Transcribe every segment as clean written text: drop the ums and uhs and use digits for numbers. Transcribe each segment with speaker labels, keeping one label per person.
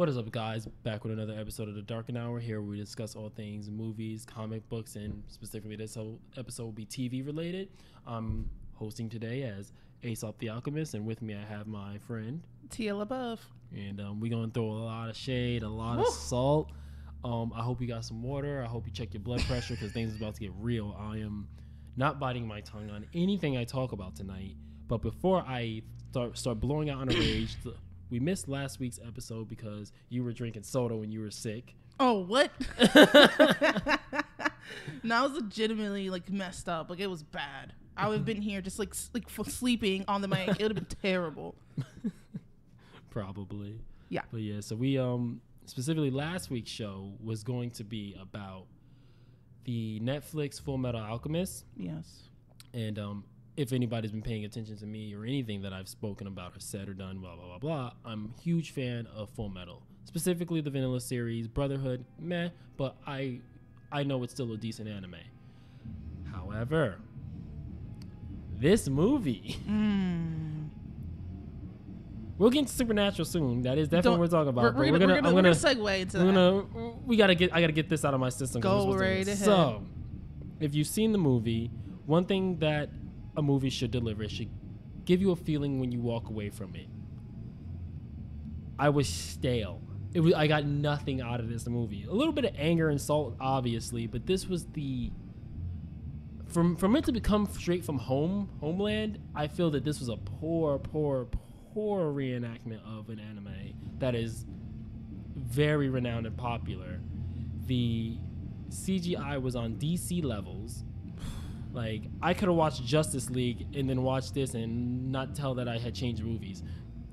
Speaker 1: What is up, guys? Back with another episode of the Darkened Hour. Here we discuss all things movies, comic books, and specifically this whole episode will be TV related. I'm hosting today as Aesop the Alchemist, and with me I have my friend
Speaker 2: TL above.
Speaker 1: And we're going to throw a lot of shade, a lot of salt. I hope you got some water. I hope you check your blood pressure because things is about to get real. I am not biting my tongue on anything I talk about tonight. But before I start blowing out on a rage, we missed last week's episode because you were drinking soda when you were sick.
Speaker 2: Oh, what? No, I was legitimately messed up. It was bad. I would have been here just sleeping on the mic. It would have been terrible.
Speaker 1: Probably.
Speaker 2: Yeah.
Speaker 1: But yeah, so we specifically last week's show was going to be about the Netflix Full Metal Alchemist.
Speaker 2: Yes.
Speaker 1: And if anybody's been paying attention to me or anything that I've spoken about or said or done, blah, blah, blah, blah, I'm a huge fan of Full Metal. Specifically the Vanilla series, Brotherhood, meh, but I know it's still a decent anime. However, this movie... We'll get into Supernatural soon. That is definitely what we're talking about.
Speaker 2: We're gonna segue into that.
Speaker 1: I gotta get this out of my system.
Speaker 2: Go right ahead.
Speaker 1: So, if you've seen the movie, one thing that a movie should deliver, it should give you a feeling when you walk away from it. I was stale. I got nothing out of this movie. A little bit of anger and salt, obviously, but this was from it to become straight from homeland. I feel that this was a poor reenactment of an anime that is very renowned and popular. The CGI was on DC levels. I could have watched Justice League and then watched this and not tell that I had changed movies.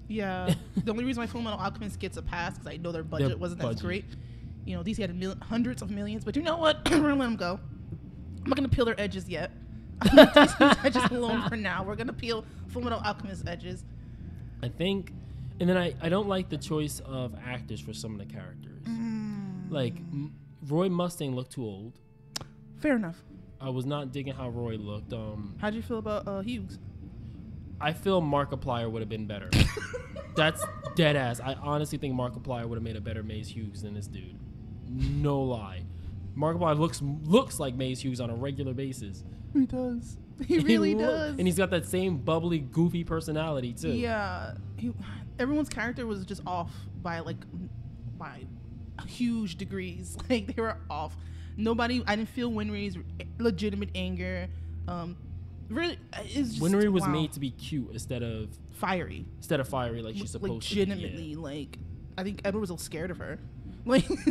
Speaker 2: Yeah. The only reason why Full Metal Alchemist gets a pass because I know their budget wasn't that great. DC had hundreds of millions, but you know what? We're gonna let them go. I'm not gonna peel their edges yet. I'm gonna leave these edges alone for now. We're gonna peel Full Metal Alchemist edges.
Speaker 1: I think, and then I don't like the choice of actors for some of the characters. Roy Mustang looked too old.
Speaker 2: Fair enough.
Speaker 1: I was not digging how Roy looked.
Speaker 2: How'd you feel about Hughes?
Speaker 1: I feel Markiplier would have been better. That's dead ass. I honestly think Markiplier would have made a better Maze Hughes than this dude. No lie. Markiplier looks like Maze Hughes on a regular basis.
Speaker 2: He does. He really does.
Speaker 1: And he's got that same bubbly, goofy personality too.
Speaker 2: Yeah. Everyone's character was just off by huge degrees. They were off. I didn't feel Winry's legitimate anger. Really, it's just,
Speaker 1: Winry was made to be cute instead of
Speaker 2: fiery.
Speaker 1: Like she's supposed to be.
Speaker 2: Legitimately, I think Edward was a little scared of her.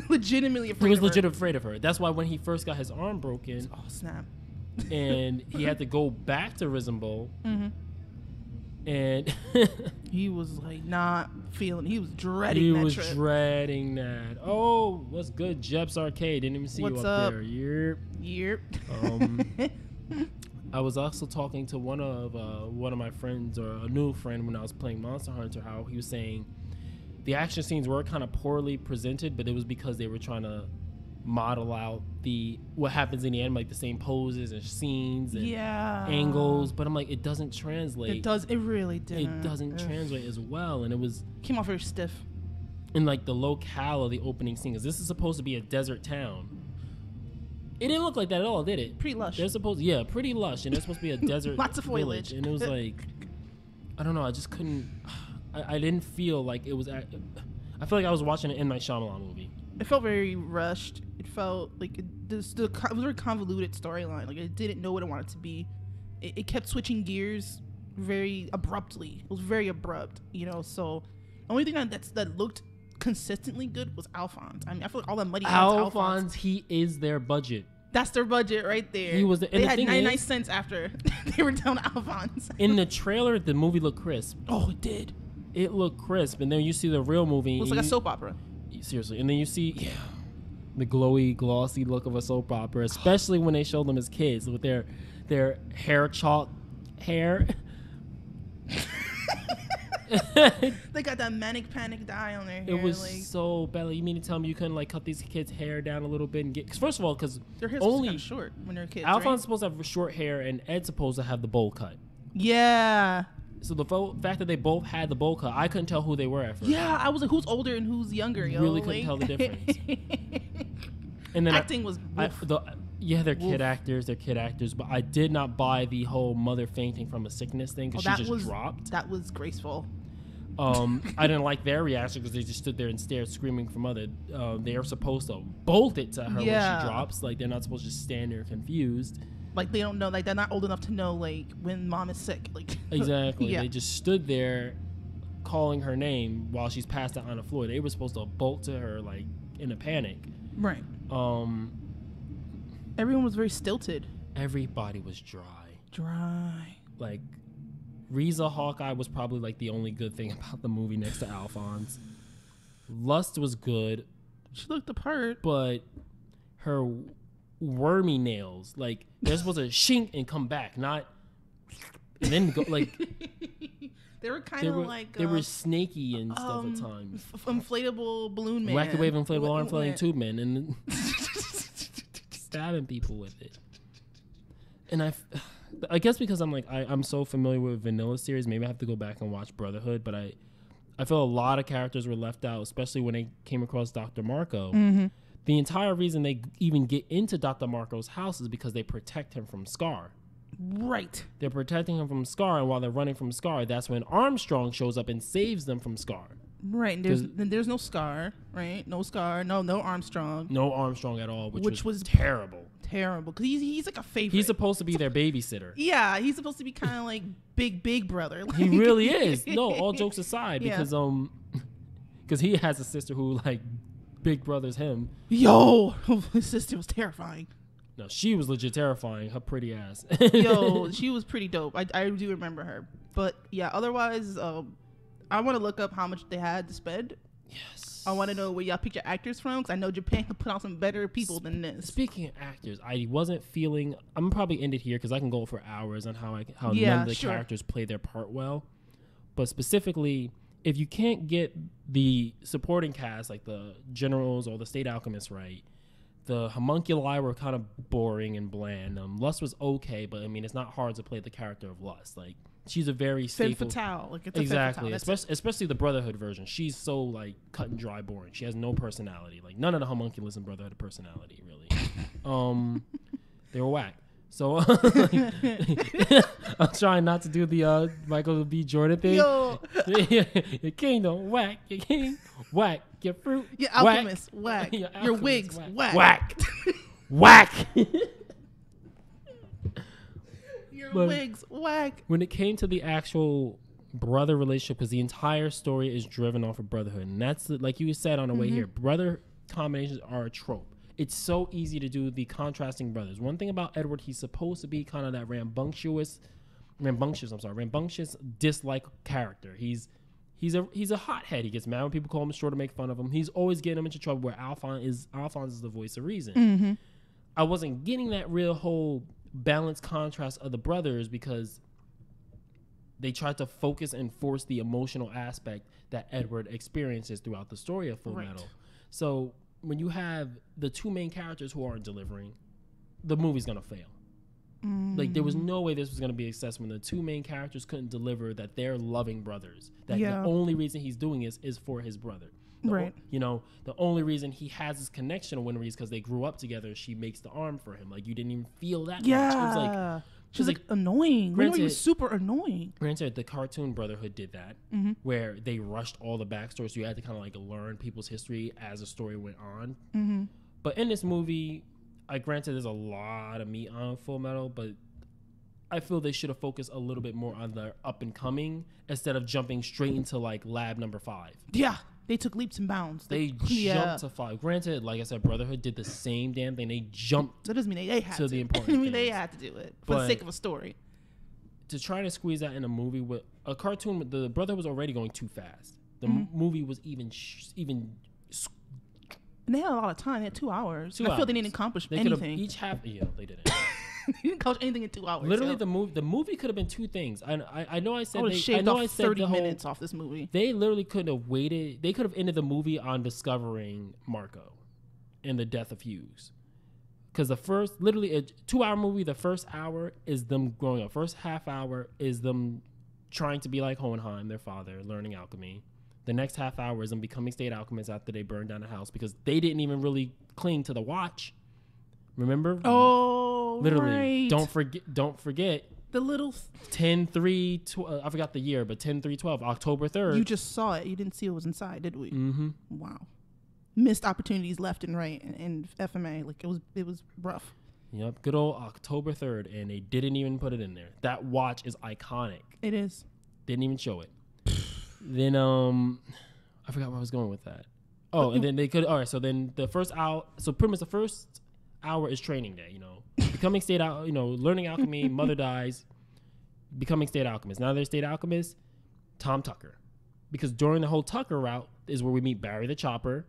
Speaker 2: Legitimately afraid of her.
Speaker 1: He was legit afraid of her. That's why when he first got his arm broken.
Speaker 2: Oh, snap.
Speaker 1: And he had to go back to Risenbowl.
Speaker 2: Mm-hmm.
Speaker 1: And
Speaker 2: he was not feeling. He was dreading that trip.
Speaker 1: Dreading that. Oh, what's good, Jeps Arcade? Didn't even see
Speaker 2: what's
Speaker 1: you up
Speaker 2: up?
Speaker 1: there.
Speaker 2: Yep.
Speaker 1: I was also talking to one of my friends, or a new friend, when I was playing Monster Hunter. How he was saying the action scenes were kind of poorly presented, but it was because they were trying to model out what happens in the anime, the same poses and scenes and angles, but I'm like, it doesn't translate.
Speaker 2: It really didn't.
Speaker 1: It doesn't translate as well, and it
Speaker 2: came off very stiff.
Speaker 1: And the locale of the opening scene, because this is supposed to be a desert town. It didn't look like that at all, did it?
Speaker 2: Pretty lush.
Speaker 1: Pretty lush, and it's supposed to be a desert
Speaker 2: lots of foliage,
Speaker 1: and it was I don't know, I just couldn't. I didn't feel like it was. I feel like I was watching an M. Night Shyamalan movie.
Speaker 2: It felt very rushed. It felt like it was a very convoluted storyline. It didn't know what it wanted to be. It kept switching gears very abruptly. It was very abrupt, So the only thing that looked consistently good was Alphonse. I mean, I feel like all that money went to Alphonse.
Speaker 1: He is their budget.
Speaker 2: That's their budget right there.
Speaker 1: He was.
Speaker 2: They had 99 cents after they were down to Alphonse.
Speaker 1: In the trailer, the movie looked crisp.
Speaker 2: Oh, it did.
Speaker 1: It looked crisp, and then you see the real movie.
Speaker 2: It looks like a soap opera.
Speaker 1: Seriously, and then you see the glowy, glossy look of a soap opera, especially when they show them as kids with their hair chalk hair.
Speaker 2: They got that manic panic dye on their hair.
Speaker 1: It was so bad. You mean to tell me you couldn't cut these kids' hair down a little bit and get? Because first of all,
Speaker 2: their hair's only kind of short when they're kids.
Speaker 1: Alphonse's supposed to have short hair, and Ed's supposed to have the bowl cut.
Speaker 2: Yeah.
Speaker 1: So the fact that they both had the bowl cut, I couldn't tell who they were at first.
Speaker 2: Yeah, I was like, who's older and who's younger? Yo,
Speaker 1: Really couldn't tell the difference. And then
Speaker 2: acting was.
Speaker 1: they're kid actors, but I did not buy the whole mother fainting from a sickness thing because she just dropped.
Speaker 2: That was graceful.
Speaker 1: I didn't like their reaction because they just stood there and stared, screaming for mother. They are supposed to bolt it to her when she drops. Like, they're not supposed to just stand there confused.
Speaker 2: Like, they don't know. Like, they're not old enough to know, like, when mom is sick. Like,
Speaker 1: exactly. Yeah. They just stood there calling her name while she's passed out on the floor. They were supposed to bolt to her, like, in a panic.
Speaker 2: Right. Everyone was very stilted.
Speaker 1: Everybody was dry. Like, Riza Hawkeye was probably like the only good thing about the movie next to Alphonse. Lust was good.
Speaker 2: She looked the part.
Speaker 1: But her wormy nails, like, they're supposed to shink and come back, not and then go, like.
Speaker 2: They were kind of like.
Speaker 1: They were snaky and stuff at times.
Speaker 2: Inflatable balloon man.
Speaker 1: Wacky wave inflatable arm flailing tube man. And stabbing people with it. And I guess because I'm so familiar with vanilla series, maybe I have to go back and watch Brotherhood, but I feel a lot of characters were left out, especially when they came across Dr. Marco. Mm-hmm. The entire reason they even get into Dr. Marco's house is because they protect him from Scar.
Speaker 2: Right.
Speaker 1: They're protecting him from Scar, and while they're running from Scar, that's when Armstrong shows up and saves them from Scar.
Speaker 2: Right. There's no Scar, right? No Scar. No Armstrong.
Speaker 1: No Armstrong at all, which was terrible.
Speaker 2: Terrible. Because he's like a favorite.
Speaker 1: He's supposed to be their babysitter.
Speaker 2: Yeah, he's supposed to be kind of like big brother. Like,
Speaker 1: he really is. No, all jokes aside, because he has a sister who, like, big brother's him.
Speaker 2: Yo, his sister was terrifying.
Speaker 1: No, she was legit terrifying. Her pretty ass.
Speaker 2: Yo, she was pretty dope. I do remember her. But yeah, otherwise, I want to look up how much they had to spend.
Speaker 1: Yes.
Speaker 2: I want to know where y'all pick your actors from, because I know Japan can put out some better people than this.
Speaker 1: Speaking of actors, I wasn't feeling. I'm probably end it here because I can go for hours on how none of the characters play their part well. But specifically, if you can't get the supporting cast, like the generals or the state alchemists, right, the homunculi were kind of boring and bland. Lust was okay, but I mean, it's not hard to play the character of Lust. Like, she's a very staple.
Speaker 2: Fatale. Like, it's
Speaker 1: exactly. Especially the Brotherhood version. She's so, like, cut and dry, boring. She has no personality. Like, none of the homunculus in Brotherhood had personality, really. They were whack. So I'm trying not to do the Michael B. Jordan thing.
Speaker 2: Yo.
Speaker 1: Your king don't whack. Your king whack. Your fruit.
Speaker 2: Your alchemist whack. Your wigs whack.
Speaker 1: Whack. Whack.
Speaker 2: Your wigs whack.
Speaker 1: When it came to the actual brother relationship, because the entire story is driven off of brotherhood, and that's like you said on the way here, brother combinations are a trope. It's so easy to do the contrasting brothers. One thing about Edward, he's supposed to be kind of that rambunctious dislike character. He's a hothead. He gets mad when people call him short to make fun of him. He's always getting him into trouble, where Alphonse is the voice of reason. Mm-hmm. I wasn't getting that real whole balanced contrast of the brothers because they tried to focus and force the emotional aspect that Edward experiences throughout the story of Full Metal. So when you have the two main characters who aren't delivering, the movie's gonna fail. Like, there was no way this was gonna be a success when the two main characters couldn't deliver that they're loving brothers. That the only reason he's doing this is for his brother. The only reason he has this connection to Winry is because they grew up together. She makes the arm for him. Like, you didn't even feel that much. It was like,
Speaker 2: she's like annoying. Winry was super annoying.
Speaker 1: Granted, the cartoon Brotherhood did that, where they rushed all the backstory, so you had to kind of like learn people's history as the story went on. But in this movie, granted there's a lot of meat on Full Metal, but I feel they should have focused a little bit more on the up and coming instead of jumping straight into like lab number 5.
Speaker 2: Yeah. They took leaps and bounds.
Speaker 1: They jumped to 5. Granted, like I said, Brotherhood did the same damn thing. They jumped.
Speaker 2: That doesn't mean they had to.
Speaker 1: The important things.
Speaker 2: They had to do it for the sake of a story.
Speaker 1: To try to squeeze that in a movie with a cartoon, the Brotherhood was already going too fast. The movie was even.
Speaker 2: And they had a lot of time. They had 2 hours. I feel they didn't accomplish anything.
Speaker 1: Each half. Yeah, they didn't.
Speaker 2: They didn't accomplish anything in 2 hours.
Speaker 1: Literally, the movie could have been 2 things. I know I said
Speaker 2: they shaved off 30 minutes off this movie.
Speaker 1: They literally could have waited. They could have ended the movie on discovering Marco and the death of Hughes. Because the first, literally a 2-hour movie, the first hour is them growing up. First half hour is them trying to be like Hohenheim, their father, learning alchemy. The next half hour is them becoming state alchemists after they burn down the house because they didn't even really cling to the watch. Remember?
Speaker 2: Oh,
Speaker 1: literally.
Speaker 2: right.
Speaker 1: Don't forget.
Speaker 2: The little
Speaker 1: 10/3, I forgot the year, but 10/3/12, October 3rd.
Speaker 2: You just saw it. You didn't see what was inside, did we?
Speaker 1: Mm-hmm.
Speaker 2: Wow. Missed opportunities left and right in FMA. Like it was rough.
Speaker 1: Yep, good old October 3rd, and they didn't even put it in there. That watch is iconic.
Speaker 2: It is.
Speaker 1: Didn't even show it. Then I forgot where I was going with that. Oh, and then they could. All right, so then the first hour. So pretty much the first hour is training day. Becoming state out. Learning alchemy. Mother dies. Becoming state alchemist. Now they're state alchemists. Tom Tucker, because during the whole Tucker route is where we meet Barry the Chopper.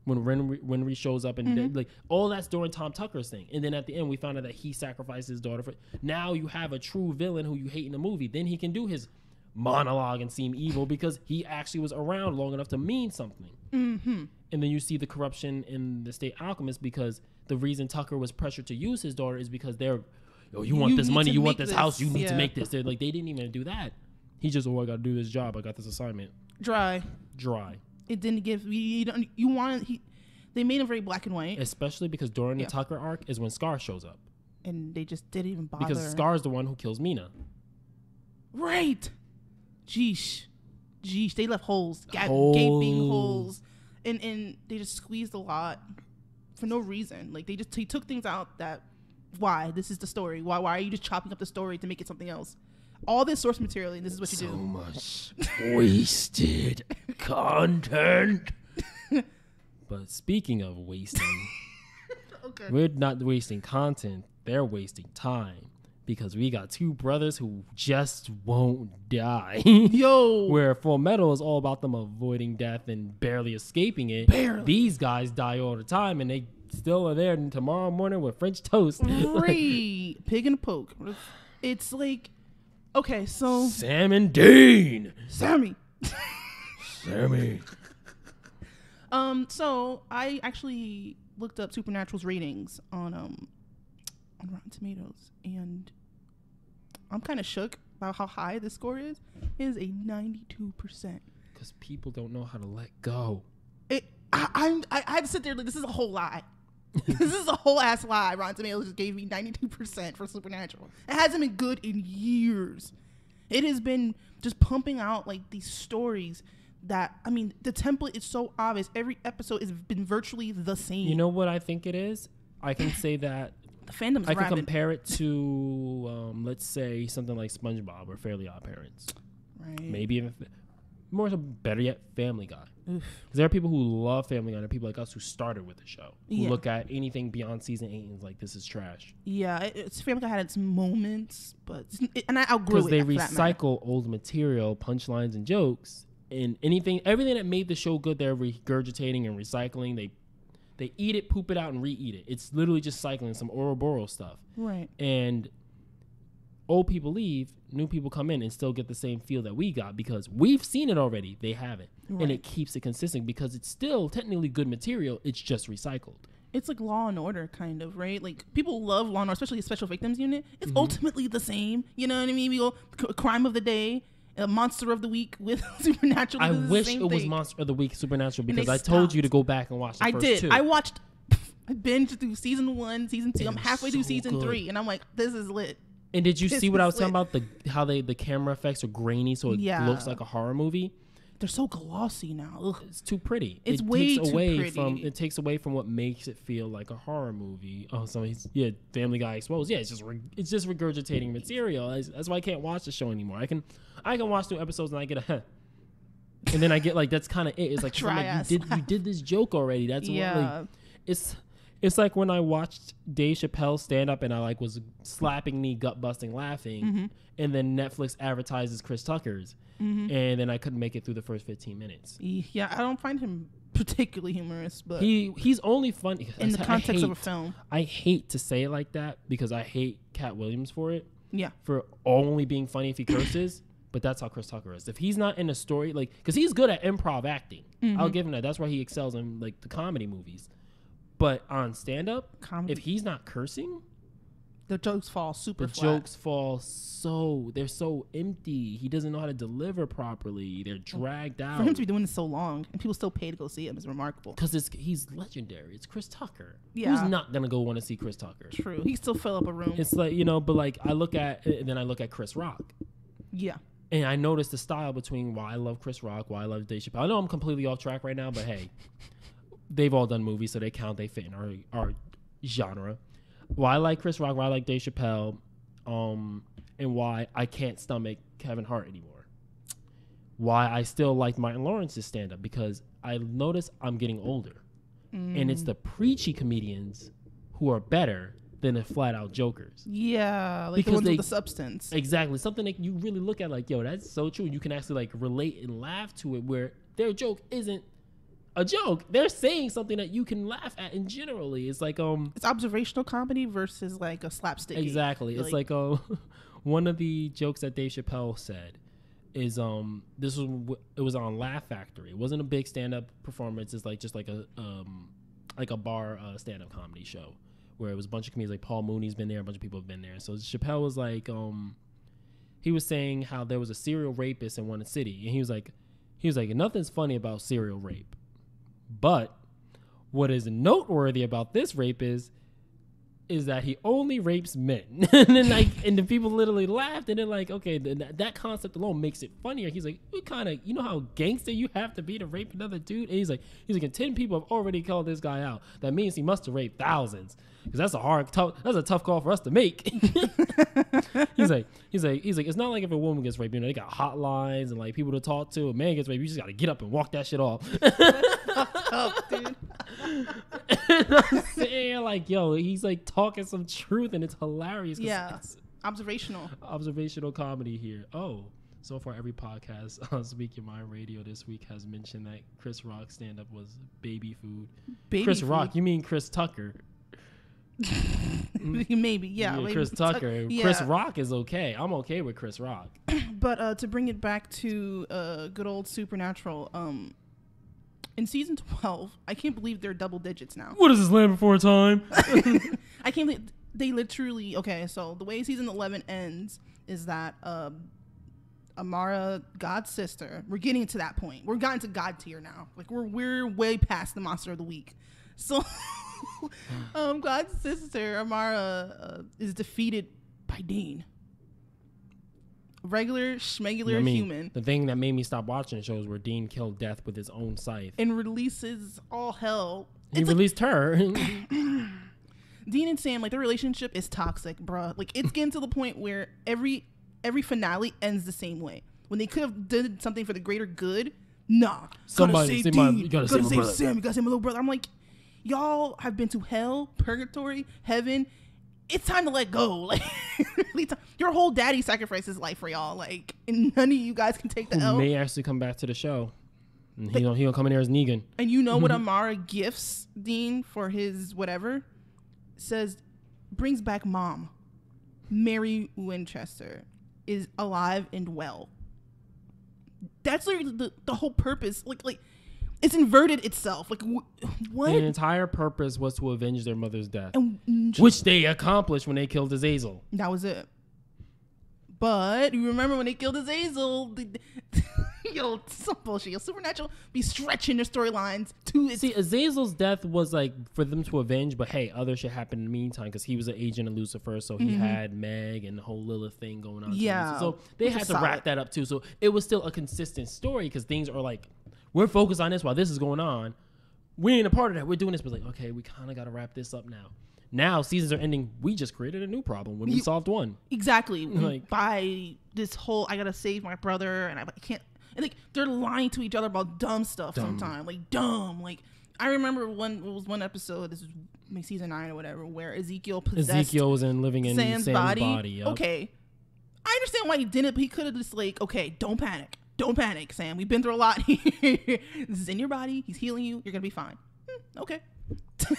Speaker 1: When Winry shows up and like all that's during Tom Tucker's thing, and then at the end we found out that he sacrificed his daughter for. Now you have a true villain who you hate in the movie. Then he can do his monologue and seem evil because he actually was around long enough to mean something.
Speaker 2: Mm-hmm.
Speaker 1: And then you see the corruption in the state alchemist because the reason Tucker was pressured to use his daughter is because you want this money, you want this house, you need to make this. They didn't even do that. He just, I got to do this job, I got this assignment.
Speaker 2: Dry. It didn't give they made him very black and white,
Speaker 1: especially because during the Tucker arc is when Scar shows up,
Speaker 2: and they just didn't even bother
Speaker 1: because Scar's the one who kills Mina.
Speaker 2: Right. Jeesh, they left holes, gaping holes, and they just squeezed a lot for no reason. Like he took things out that why this is the story. Why are you just chopping up the story to make it something else? All this source material, and this is what you do.
Speaker 1: So much wasted content. But speaking of wasting,
Speaker 2: okay.
Speaker 1: We're not wasting content. They're wasting time because we got two brothers who just won't die.
Speaker 2: Yo.
Speaker 1: Where Full Metal is all about them avoiding death and barely escaping it.
Speaker 2: Barely.
Speaker 1: These guys die all the time, and they still are there tomorrow morning with French toast.
Speaker 2: Right. Pig and a poke. It's like... Okay, so...
Speaker 1: Sam and Dean.
Speaker 2: Sammy. So I actually looked up Supernatural's ratings on Rotten Tomatoes, and I'm kind of shook about how high this score is. It is a 92%.
Speaker 1: Because people don't know how to let go.
Speaker 2: I had to sit there like, this is a whole lie. This is a whole ass lie. Rotten Tomatoes just gave me 92% for Supernatural. It hasn't been good in years. It has been just pumping out like these stories that, I mean, the template is so obvious. Every episode has been virtually the same.
Speaker 1: You know what I think it is? I can say that
Speaker 2: the fandom's
Speaker 1: I can
Speaker 2: rabid.
Speaker 1: compare it to, let's say, something like SpongeBob or Fairly Odd Parents.
Speaker 2: Right.
Speaker 1: Maybe even more so, better yet, Family Guy.
Speaker 2: Oof.
Speaker 1: Because there are people who love Family Guy. There are people like us who started with the show, who
Speaker 2: Yeah.
Speaker 1: look at anything beyond season 8 and is like, this is trash.
Speaker 2: Yeah, it's Family Guy had its moments, but and I outgrew
Speaker 1: Because
Speaker 2: it.
Speaker 1: they
Speaker 2: for that matter.
Speaker 1: recycle old material, punchlines, and jokes, and everything that made the show good, they're regurgitating and recycling. They eat it, poop it out, and re-eat it. It's literally just cycling some Ouroboros stuff.
Speaker 2: Right.
Speaker 1: And old people leave, new people come in and still get the same feel that we got because we've seen it already. They haven't.
Speaker 2: Right.
Speaker 1: And it keeps it consistent because it's still technically good material. It's just recycled.
Speaker 2: It's like Law and Order, kind of, right? Like, people love Law and Order, especially the Special Victims Unit. It's ultimately the same. You know what I mean? We go Crime of the Day, Monster of the Week with Supernatural.
Speaker 1: I wish it was Monster of the Week Supernatural because I told
Speaker 2: stopped.
Speaker 1: you to go back and watch the first two.
Speaker 2: I watched, I binged through season 1, season 2. I'm halfway through
Speaker 1: so
Speaker 2: season
Speaker 1: good.
Speaker 2: 3, and I'm like, this is lit.
Speaker 1: And did you
Speaker 2: This
Speaker 1: see what I was
Speaker 2: is
Speaker 1: talking about? How the camera effects are grainy so it looks like a horror movie?
Speaker 2: They're so glossy now. Ugh.
Speaker 1: It's too pretty.
Speaker 2: It's way too pretty.
Speaker 1: It takes away from what makes it feel like a horror movie. Oh, Family Guy exposed. Yeah, it's just regurgitating material. That's why I can't watch the show anymore. I can watch new episodes and I get a and then I get like that's kind of it. It's like, you did this joke already. That's what it's like when I watched Dave Chappelle stand up and I like was slapping knee, gut busting, laughing, and then Netflix advertises Chris Tucker's, and then I couldn't make it through the first 15 minutes.
Speaker 2: Yeah, I don't find him particularly humorous, but
Speaker 1: he's only funny
Speaker 2: in the context of a film.
Speaker 1: I hate to say it like that because I hate Cat Williams for it.
Speaker 2: Yeah,
Speaker 1: for only being funny if he curses. But that's how Chris Tucker is. If he's not in a story, like, because he's good at improv acting, I'll give him that. That's why he excels in like the comedy movies. But on stand-up, if he's not cursing,
Speaker 2: The jokes fall super
Speaker 1: The
Speaker 2: flat.
Speaker 1: jokes fall they're so empty. He doesn't know how to deliver properly. They're dragged out.
Speaker 2: For him to be doing this so long and people still pay to go see him is remarkable.
Speaker 1: Because he's legendary. It's Chris Tucker.
Speaker 2: Yeah.
Speaker 1: Who's not going to go want to see Chris Tucker?
Speaker 2: True. He still fill up a room.
Speaker 1: It's like, but like I look at Chris Rock.
Speaker 2: Yeah.
Speaker 1: And I notice the style between why I love Chris Rock, why I love Dave Chappelle. I know I'm completely off track right now, but hey, they've all done movies, so they count. They fit in our genre. Why I like Chris Rock, why I like Dave Chappelle, and why I can't stomach Kevin Hart anymore. Why I still like Martin Lawrence's stand-up, because I notice I'm getting older. And it's the preachy comedians who are better than the flat-out jokers.
Speaker 2: Yeah, like
Speaker 1: Because
Speaker 2: the ones with the substance.
Speaker 1: Exactly. Something that you really look at like, yo, that's so true. You can actually like relate and laugh to it, where their joke isn't a joke. They're saying something that you can laugh at, and generally it's like
Speaker 2: it's observational comedy versus like a slapstick.
Speaker 1: Exactly. It's like one of the jokes that Dave Chappelle said is it was on Laugh Factory. It wasn't a big stand-up performance. It's like just like a bar stand-up comedy show where it was a bunch of comedians. Like Paul Mooney's been there, a bunch of people have been there. So Chappelle was like he was saying how there was a serial rapist in one city, and he was like nothing's funny about serial rape. But what is noteworthy about this rape is that he only rapes men. And then and the people literally laughed, and then like, okay, that concept alone makes it funnier. He's like, you know how gangster you have to be to rape another dude? And he's like, and 10 people have already called this guy out. That means he must have raped thousands, because that's a tough call for us to make. he's like, it's not like if a woman gets raped, they got hotlines and like people to talk to. A man gets raped, you just got to get up and walk that shit off.
Speaker 2: Up, dude.
Speaker 1: And I'm sitting here like, yo, he's like talking some truth, and it's hilarious.
Speaker 2: Yeah, observational
Speaker 1: comedy here. Oh, so far every podcast on Speak Your Mind Radio this week has mentioned that Chris Rock's stand-up was baby food. Rock, you mean Chris Tucker?
Speaker 2: Maybe, yeah.
Speaker 1: Maybe Chris Tucker. Yeah. Chris Rock is okay. I'm okay with Chris Rock.
Speaker 2: But to bring it back to good old Supernatural, in season 12, I can't believe they're double digits now.
Speaker 1: What is this, Land Before Time?
Speaker 2: I can't believe they literally. Okay, so the way season 11 ends is that Amara, God's sister, we're getting to that point. We're gotten to God tier now. Like we're way past the monster of the week. So God's sister Amara is defeated by Dean. Regular schmegular human.
Speaker 1: The thing that made me stop watching the show is where Dean killed Death with his own scythe
Speaker 2: and releases all hell.
Speaker 1: He released her.
Speaker 2: Dean and Sam, like their relationship is toxic, bruh. Like it's getting to the point where every finale ends the same way. When they could have did something for the greater good, nah.
Speaker 1: Somebody
Speaker 2: save
Speaker 1: Dean.
Speaker 2: You gotta save Sam. You gotta save my little brother. I'm like, y'all have been to hell, purgatory, heaven. It's time to let go. Like, your whole daddy sacrificed his life for y'all. Like, and none of you guys can take the L.
Speaker 1: May actually come back to the show. And he gonna come in here as Negan.
Speaker 2: And you know what Amara gifts Dean for his whatever? Says, brings back mom. Mary Winchester is alive and well. That's literally the whole purpose. Like it's inverted itself. Like what?
Speaker 1: The entire purpose was to avenge their mother's death, which they accomplished when they killed Azazel.
Speaker 2: That was it. But you remember when they killed Azazel? Yo, some bullshit. Yo, Supernatural be stretching their storylines to its.
Speaker 1: See, Azazel's death was like for them to avenge, but hey, other shit happened in the meantime because he was an agent of Lucifer, so he had Meg and the whole Lilith thing going on.
Speaker 2: Yeah,
Speaker 1: so they had to wrap that up too. So it was still a consistent story because things are like, we're focused on this while this is going on. We ain't a part of that. We're doing this, but like, okay, we kind of got to wrap this up now. Now seasons are ending. We just created a new problem when we solved one.
Speaker 2: Exactly. Like, by this whole, I gotta save my brother, and I can't. And like they're lying to each other about dumb stuff sometimes. Like dumb. Like I remember one episode. This was like season 9 or whatever, where Ezekiel
Speaker 1: was living in Sam's body. Yep.
Speaker 2: Okay, I understand why he didn't, but he could have just like, okay, don't panic, Sam. We've been through a lot here. This is in your body. He's healing you. You're gonna be fine. Okay.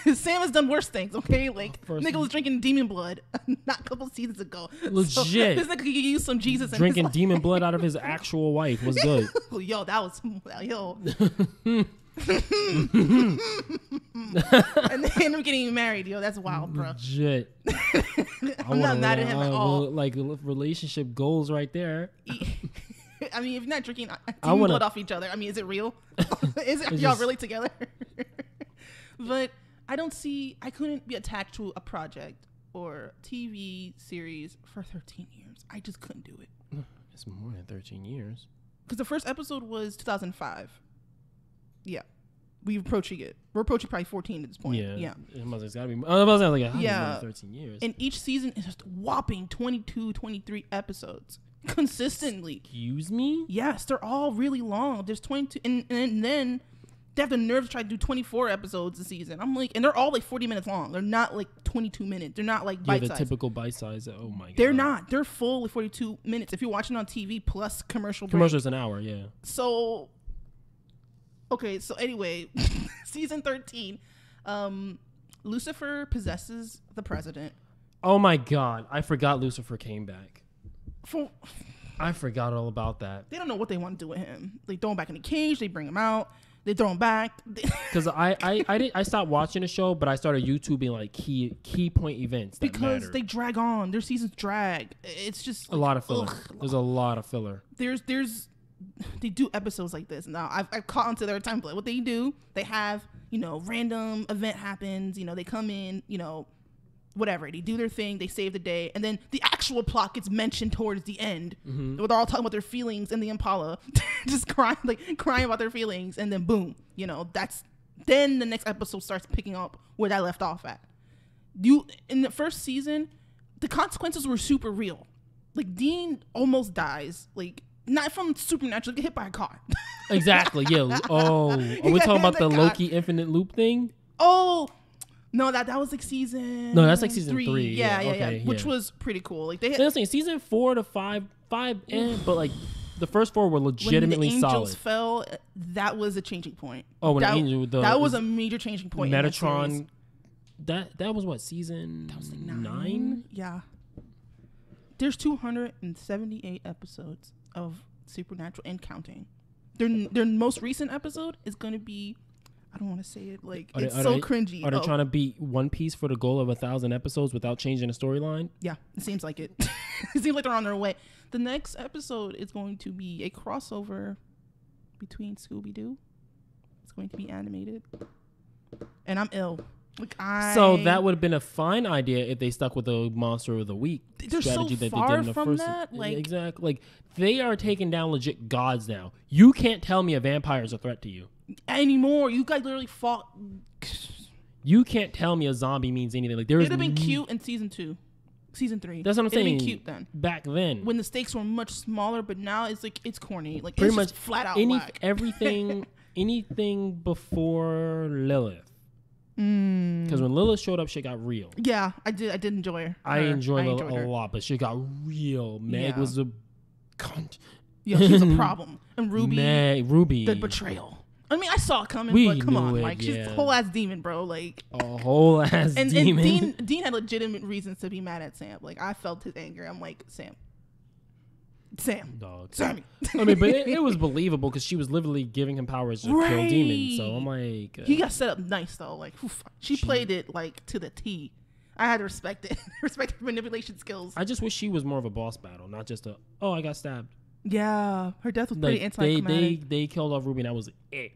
Speaker 2: Sam has done worse things, okay? Like, nigga was drinking demon blood not a couple seasons ago.
Speaker 1: Legit. So,
Speaker 2: this nigga could use some Jesus.
Speaker 1: Drinking demon blood out of his actual wife was good.
Speaker 2: Yo, that was... Yo. And then him getting married, yo, that's wild, bro.
Speaker 1: Legit.
Speaker 2: I'm not mad at him at all.
Speaker 1: Like relationship goals right there.
Speaker 2: I mean, if you're not drinking blood off each other, I mean, is it real? Are y'all really together? But I couldn't be attached to a project or TV series for 13 years. I just couldn't do it.
Speaker 1: It's more than 13 years.
Speaker 2: Because the first episode was 2005. Yeah. We're approaching probably 14 at this point. Yeah.
Speaker 1: It's gotta be. I was like,
Speaker 2: yeah.
Speaker 1: 13 years.
Speaker 2: And each season is just whopping 22, 23 episodes consistently.
Speaker 1: Excuse me?
Speaker 2: Yes, they're all really long. There's 22, and then they have the nerve to try to do 24 episodes a season. I'm like, and they're all like 40 minutes long. They're not like 22 minutes. They're not like bite size.
Speaker 1: The typical bite size. Oh my god.
Speaker 2: They're not. They're full with 42 minutes. If you're watching on TV plus commercial break.
Speaker 1: Commercial's an hour, yeah.
Speaker 2: So, okay. So anyway, season 13, Lucifer possesses the president.
Speaker 1: Oh my god. I forgot Lucifer came back. I forgot all about that.
Speaker 2: They don't know what they want to do with him. They throw him back in the cage. They bring him out. They throw him back.
Speaker 1: Because I stopped watching the show, but I started YouTubing like key point events that
Speaker 2: because they drag on. Their seasons drag. It's just
Speaker 1: like, a lot of filler. There's a lot of filler.
Speaker 2: They do episodes like this. Now I've caught onto their template. What they do, they have random event happens. They come in. Whatever, they do their thing, they save the day, and then the actual plot gets mentioned towards the end. Mm-hmm. Where they're all talking about their feelings in the Impala, just crying about their feelings, and then boom, then the next episode starts picking up where that left off at. In the first season, the consequences were super real. Like Dean almost dies, like not from supernatural, get hit by a car.
Speaker 1: Exactly, yeah. Oh, are we talking about the Loki infinite loop thing?
Speaker 2: Oh. No, that was like season.
Speaker 1: No, that's like season 3.
Speaker 2: Yeah. Which was pretty cool. Like they
Speaker 1: had season 4 to 5, but like the first 4 were legitimately
Speaker 2: when the
Speaker 1: solid.
Speaker 2: Angels fell, that was a changing point.
Speaker 1: Oh,
Speaker 2: that was a major changing point.
Speaker 1: Metatron. That was what season?
Speaker 2: That was like 9. Yeah. There's 278 episodes of Supernatural and counting. Their most recent episode is going to be. I don't want to say it. Like, it's so cringy.
Speaker 1: Are they trying to beat One Piece for the goal of 1,000 episodes without changing the storyline?
Speaker 2: Yeah, it seems like it. It seems like they're on their way. The next episode is going to be a crossover between Scooby-Doo. It's going to be animated. And I'm ill.
Speaker 1: So that would have been a fine idea if they stuck with the Monster of the Week
Speaker 2: strategy that they did in the first. That,
Speaker 1: like, exactly. Like, they are taking down legit gods now. You can't tell me a vampire is a threat to you
Speaker 2: anymore. You guys literally fought.
Speaker 1: You can't tell me a zombie means anything. Like, it'd
Speaker 2: have been cute in season 2, season 3.
Speaker 1: That's what I'm saying.
Speaker 2: It'd been cute then.
Speaker 1: Back then,
Speaker 2: when the stakes were much smaller, but now it's like it's corny. Like
Speaker 1: pretty
Speaker 2: it's
Speaker 1: much
Speaker 2: just flat out whack.
Speaker 1: anything before Lilith. Because when Lilith showed up, shit got real.
Speaker 2: Yeah, I did enjoy her.
Speaker 1: I enjoyed her a lot, but shit got real. Meg was a cunt.
Speaker 2: Yeah, she was a problem. And
Speaker 1: Ruby,
Speaker 2: the betrayal. I mean, I saw it coming, but come on, Mike. She's a whole ass demon, bro. Like
Speaker 1: a whole ass demon.
Speaker 2: And Dean had legitimate reasons to be mad at Sam. Like I felt his anger. I'm like, Sam,
Speaker 1: dog,
Speaker 2: Sammy.
Speaker 1: I mean, but it was believable because she was literally giving him powers to kill demons. So I'm like,
Speaker 2: he got set up nice though. Like she played it like to the T. I had to respect it. Respect her manipulation skills.
Speaker 1: I just wish she was more of a boss battle, not just I got stabbed.
Speaker 2: Yeah, her death was pretty anticlimactic.
Speaker 1: They killed off Ruby, and that was it.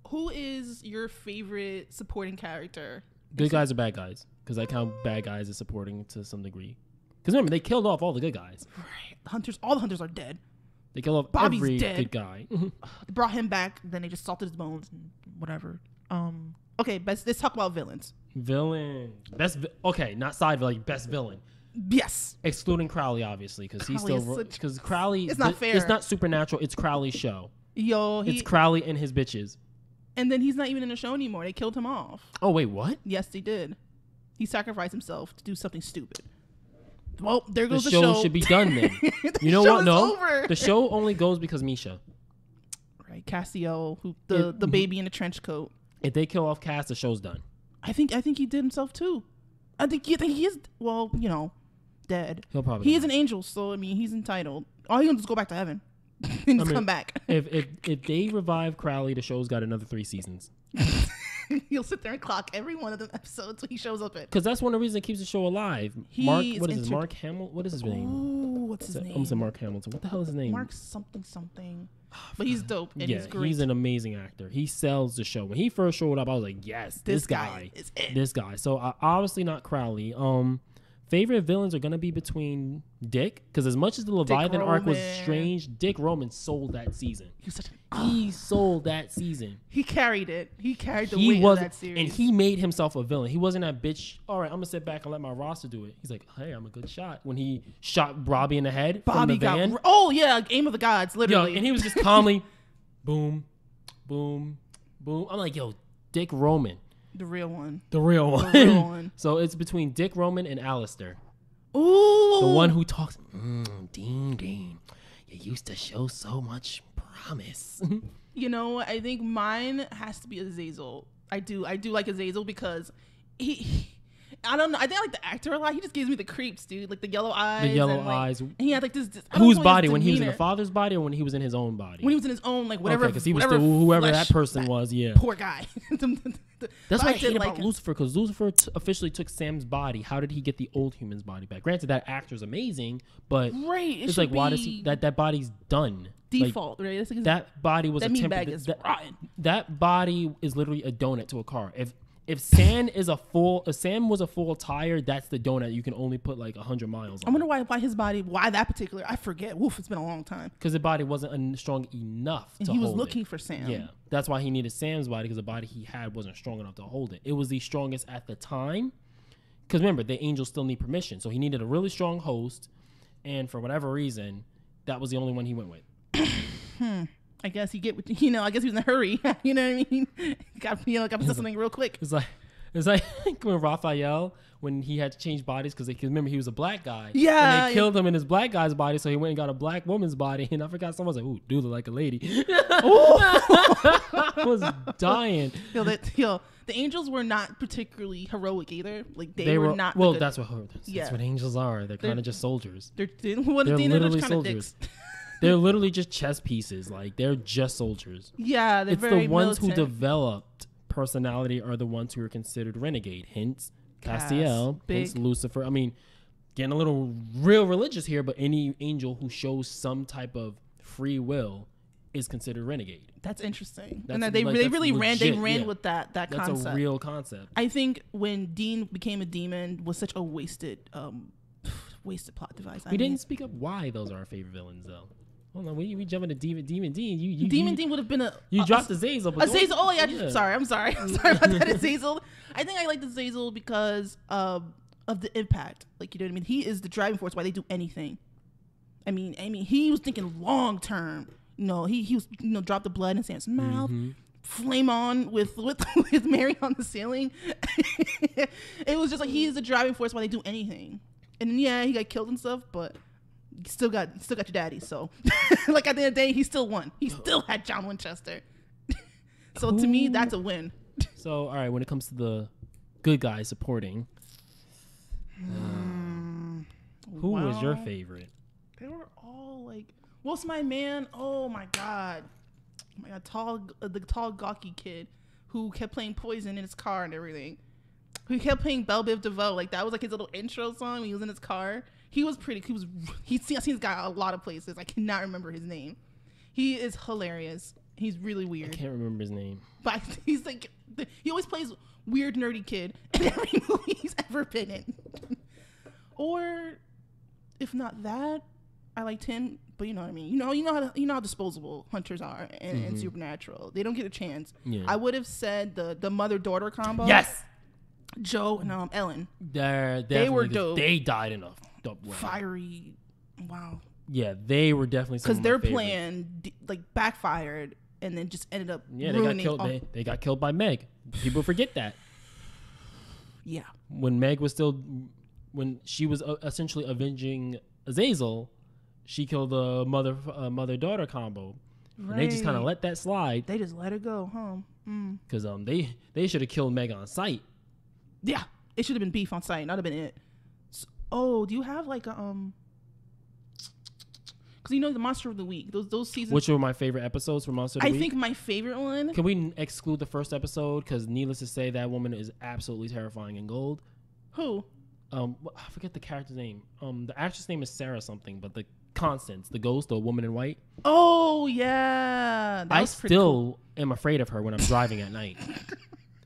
Speaker 2: Who is your favorite supporting character?
Speaker 1: Good guys or bad guys? Because I count bad guys as supporting to some degree. Because remember, they killed off all the good guys.
Speaker 2: Right. All the hunters are dead.
Speaker 1: They killed off every good guy.
Speaker 2: They brought him back, then they just salted his bones and whatever. Okay, let's talk about villains.
Speaker 1: Villain. Okay, not side villain, like best villain.
Speaker 2: Yes.
Speaker 1: Excluding Crowley, obviously, because he's still... Because Crowley...
Speaker 2: It's not fair.
Speaker 1: It's not Supernatural, it's Crowley's show.
Speaker 2: It's
Speaker 1: Crowley and his bitches.
Speaker 2: And then he's not even in the show anymore. They killed him off.
Speaker 1: Oh, wait, what?
Speaker 2: Yes, they did. He sacrificed himself to do something stupid. Well, there goes the show.
Speaker 1: The show should be done then. You know what? No. Over. The show only goes because Misha.
Speaker 2: Right. Cassio, the baby in the trench coat.
Speaker 1: If they kill off Cass, the show's done.
Speaker 2: I think he did himself too. I think he is, well, dead.
Speaker 1: He'll probably.
Speaker 2: He is an angel, so I mean, he's entitled. All he can just go back to heaven and come back.
Speaker 1: If they revive Crowley, the show's got another 3 seasons.
Speaker 2: He'll sit there and clock every one of the episodes when he shows up in.
Speaker 1: Because that's one of the reasons it keeps the show alive. Mark, what is his Mark Hamill? What is his name?
Speaker 2: Ooh, what's his name?
Speaker 1: I'm saying Mark Hamilton. What the hell is his name?
Speaker 2: Mark something. But he's dope and he's great.
Speaker 1: He's an amazing actor. He sells the show. When he first showed up, I was like, yes, this guy
Speaker 2: is it.
Speaker 1: This guy. So obviously not Crowley. Favorite villains are gonna be between Dick, because as much as the Leviathan arc was strange, Dick Roman sold that season. He sold that season.
Speaker 2: He carried it. He carried the weight of that series.
Speaker 1: And he made himself a villain. He wasn't that bitch. All right, I'm gonna sit back and let my roster do it. He's like, hey, I'm a good shot. When he shot Bobby in the head from the van.
Speaker 2: Aim of the gods, literally.
Speaker 1: Yo, and he was just calmly, boom, boom, boom. I'm like, yo, Dick Roman.
Speaker 2: The real one.
Speaker 1: The real one. So it's between Dick Roman and Alistair.
Speaker 2: Ooh.
Speaker 1: The one who talks, Dean, you used to show so much promise.
Speaker 2: You know, I think mine has to be Azazel. I do like Azazel because I don't know. I think I like the actor a lot. He just gives me the creeps, dude. Like the yellow eyes. And he had like this
Speaker 1: whose body? When he was in the father's body or when he was in his own body?
Speaker 2: When he was in his own, like whatever.
Speaker 1: Because he was still whoever that person was. Yeah.
Speaker 2: Poor guy.
Speaker 1: That's what I hate about Lucifer, because Lucifer officially took Sam's body. How did he get the old human's body back? Granted, that actor's amazing, but it's like, why does he? That body's done.
Speaker 2: Default, right?
Speaker 1: That body was
Speaker 2: that meat bag is rotten.
Speaker 1: That body is literally a donut to a car. If Sam was a full tire, that's the donut. You can only put like 100 miles on.
Speaker 2: I wonder why his body, why that particular, I forget. Woof, it's been a long time.
Speaker 1: Because the body wasn't strong enough to hold it.
Speaker 2: And he was looking for Sam.
Speaker 1: Yeah, that's why he needed Sam's body, because the body he had wasn't strong enough to hold it. It was the strongest at the time. Because remember, the angels still need permission. So he needed a really strong host. And for whatever reason, that was the only one he went with.
Speaker 2: I guess I guess he was in a hurry. You know what I mean? got to say something real quick.
Speaker 1: It's like when Raphael, when he had to change bodies because remember he was a black guy.
Speaker 2: Yeah.
Speaker 1: And they killed him in his black guy's body, so he went and got a black woman's body. And I forgot, someone was like, "Ooh, dude, look like a lady." I was dying.
Speaker 2: The angels were not particularly heroic either. Like they were not.
Speaker 1: Well, that's what angels are. They're kind of just soldiers.
Speaker 2: They're literally soldiers.
Speaker 1: They're literally just chess pieces. Like, they're just soldiers.
Speaker 2: Yeah,
Speaker 1: it's the ones who developed personality are the ones who are considered renegade. Hence Castiel, hence Lucifer. I mean, getting a little real religious here, but any angel who shows some type of free will is considered renegade.
Speaker 2: That's interesting. And they really ran with that concept.
Speaker 1: That's a real concept.
Speaker 2: I think when Dean became a demon was such a wasted plot device.
Speaker 1: We didn't speak up why those are our favorite villains, though. Hold on, we jump into Demon Dean.
Speaker 2: Demon Dean would have been
Speaker 1: you dropped Azazel.
Speaker 2: Azazel. Oh yeah, I'm sorry about that. Azazel. I think I like Azazel because of the impact. Like, you know what I mean? He is the driving force why they do anything. I mean, he was thinking long term. He was drop the blood in Sam's mouth. Flame on with Mary on the ceiling. It was just like he's the driving force why they do anything. And then, yeah, he got killed and stuff, but you still got your daddy. So, like, at the end of the day, he still won. He still had John Winchester. So to me, that's a win.
Speaker 1: So, all right, when it comes to the good guys supporting, who was your favorite?
Speaker 2: They were all like, what's my man? Oh my god, the tall gawky kid who kept playing Poison in his car and everything. Who kept playing Belle Biv DeVoe. Like, that was like his little intro song when he was in his car. I've seen this guy a lot of places. I cannot remember his name. He is hilarious. He's really weird.
Speaker 1: I can't remember his name.
Speaker 2: But he's like, he always plays weird, nerdy kid in every movie he's ever been in. Or, if not that, I liked him. But you know what I mean. You know how disposable hunters are and Supernatural. They don't get a chance. Yeah. I would have said the mother-daughter combo.
Speaker 1: Yes.
Speaker 2: Joe and Ellen.
Speaker 1: They were dope. They died in a dope way.
Speaker 2: Fiery. Wow.
Speaker 1: Yeah, they were definitely
Speaker 2: because their plan backfired and then just ended up.
Speaker 1: Yeah, they got killed. They got killed by Meg. People forget that.
Speaker 2: Yeah.
Speaker 1: When she was essentially avenging Azazel, she killed the mother-daughter combo. Right. And they just kind of let that slide.
Speaker 2: They just let it go, huh?
Speaker 1: Because they should have killed Meg on sight.
Speaker 2: Yeah, it should have been beef on site. Not have been it. So, do you have like a because because you know the Monster of the Week. Those seasons.
Speaker 1: Which were my favorite episodes for Monster of the Week?
Speaker 2: I think my favorite one.
Speaker 1: Can we exclude the first episode? Because needless to say, that woman is absolutely terrifying in gold.
Speaker 2: Who?
Speaker 1: I forget the character's name. The actress name is Sarah something, but the Constance, the ghost, the woman in white.
Speaker 2: Oh yeah,
Speaker 1: I still am afraid of her when I'm driving at night.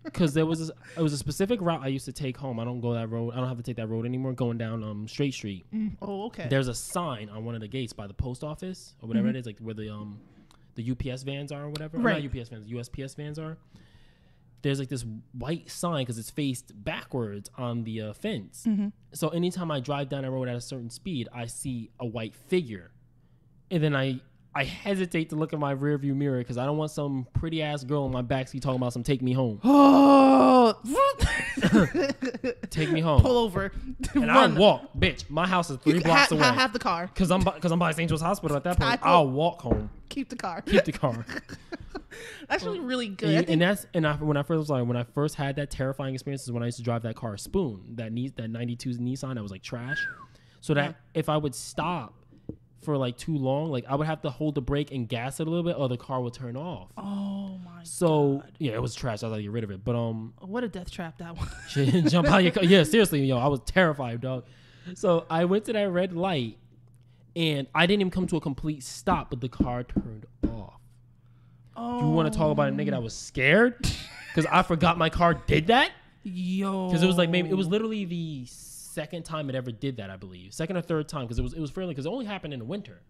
Speaker 1: Because it was a specific route I used to take home. I don't go that road. I don't have to take that road anymore. Going down Straight Street.
Speaker 2: Oh, okay.
Speaker 1: There's a sign on one of the gates by the post office or whatever it is, like where the UPS vans are or whatever.
Speaker 2: Right.
Speaker 1: Or not UPS vans, USPS vans are. There's like this white sign because it's faced backwards on the fence. So anytime I drive down that road at a certain speed, I see a white figure, and then I hesitate to look in my rear view mirror because I don't want some pretty ass girl in my backseat talking about some take me home.
Speaker 2: Oh,
Speaker 1: take me home.
Speaker 2: Pull over.
Speaker 1: And I'll walk, bitch. My house is 3 blocks away.
Speaker 2: Have the car.
Speaker 1: Because I'm by St. Joe's Hospital at that point. I'll walk home.
Speaker 2: Keep the car.
Speaker 1: Keep the car.
Speaker 2: That's really good.
Speaker 1: When I first had that terrifying experience is when I used to drive that car, Spoon, that 92 Nissan that was like trash. So that if I would stop for like too long, like I would have to hold the brake and gas it a little bit or the car would turn off.
Speaker 2: Oh my
Speaker 1: God. Yeah, it was trash. I was like, get rid of it. But
Speaker 2: what a death trap that was.
Speaker 1: Jump out of your car. Yeah, seriously, I was terrified, dog. So I went to that red light and I didn't even come to a complete stop, but the car turned off. Oh. You want to talk about a nigga that was scared? Because I forgot my car did that?
Speaker 2: Yo.
Speaker 1: Because it was like it was literally the second time it ever did that, I believe. Second or third time, because it was fairly, because it only happened in the winter.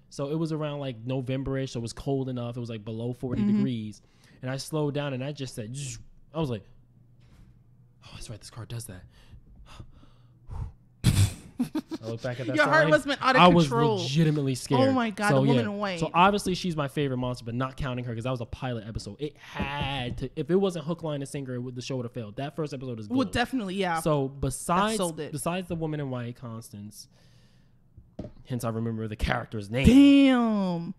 Speaker 1: So it was around like November-ish, so it was cold enough. It was like below 40 degrees. And I slowed down and I just said, I was like, oh, that's right, this car does that. I look back at that
Speaker 2: Your heart must have been out of control.
Speaker 1: I was legitimately scared.
Speaker 2: Oh my God, the woman in white.
Speaker 1: So obviously she's my favorite monster, but not counting her because that was a pilot episode. It had to, if it wasn't hook, line, and sinker, the show would have failed. That first episode is good.
Speaker 2: Well, definitely, yeah.
Speaker 1: So besides the woman in white, Constance, hence I remember the character's name.
Speaker 2: Damn.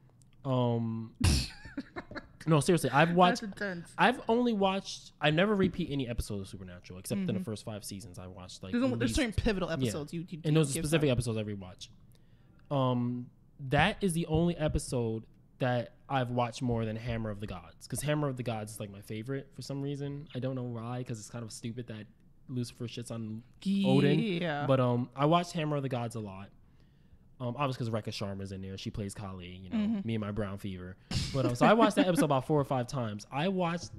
Speaker 1: No, seriously, I've never repeat any episodes of Supernatural except in the first 5 seasons. I watched like
Speaker 2: there's certain pivotal episodes you
Speaker 1: and those are specific episodes I rewatch. That is the only episode that I've watched more than Hammer of the Gods, because Hammer of the Gods is like my favorite for some reason. I don't know why, because it's kind of stupid that Lucifer shits on Odin. Yeah. But I watched Hammer of the Gods a lot. Obviously because Rekha Sharma's in there. She plays Kali, me and my brown fever. But so I watched that episode about 4 or 5 times. I watched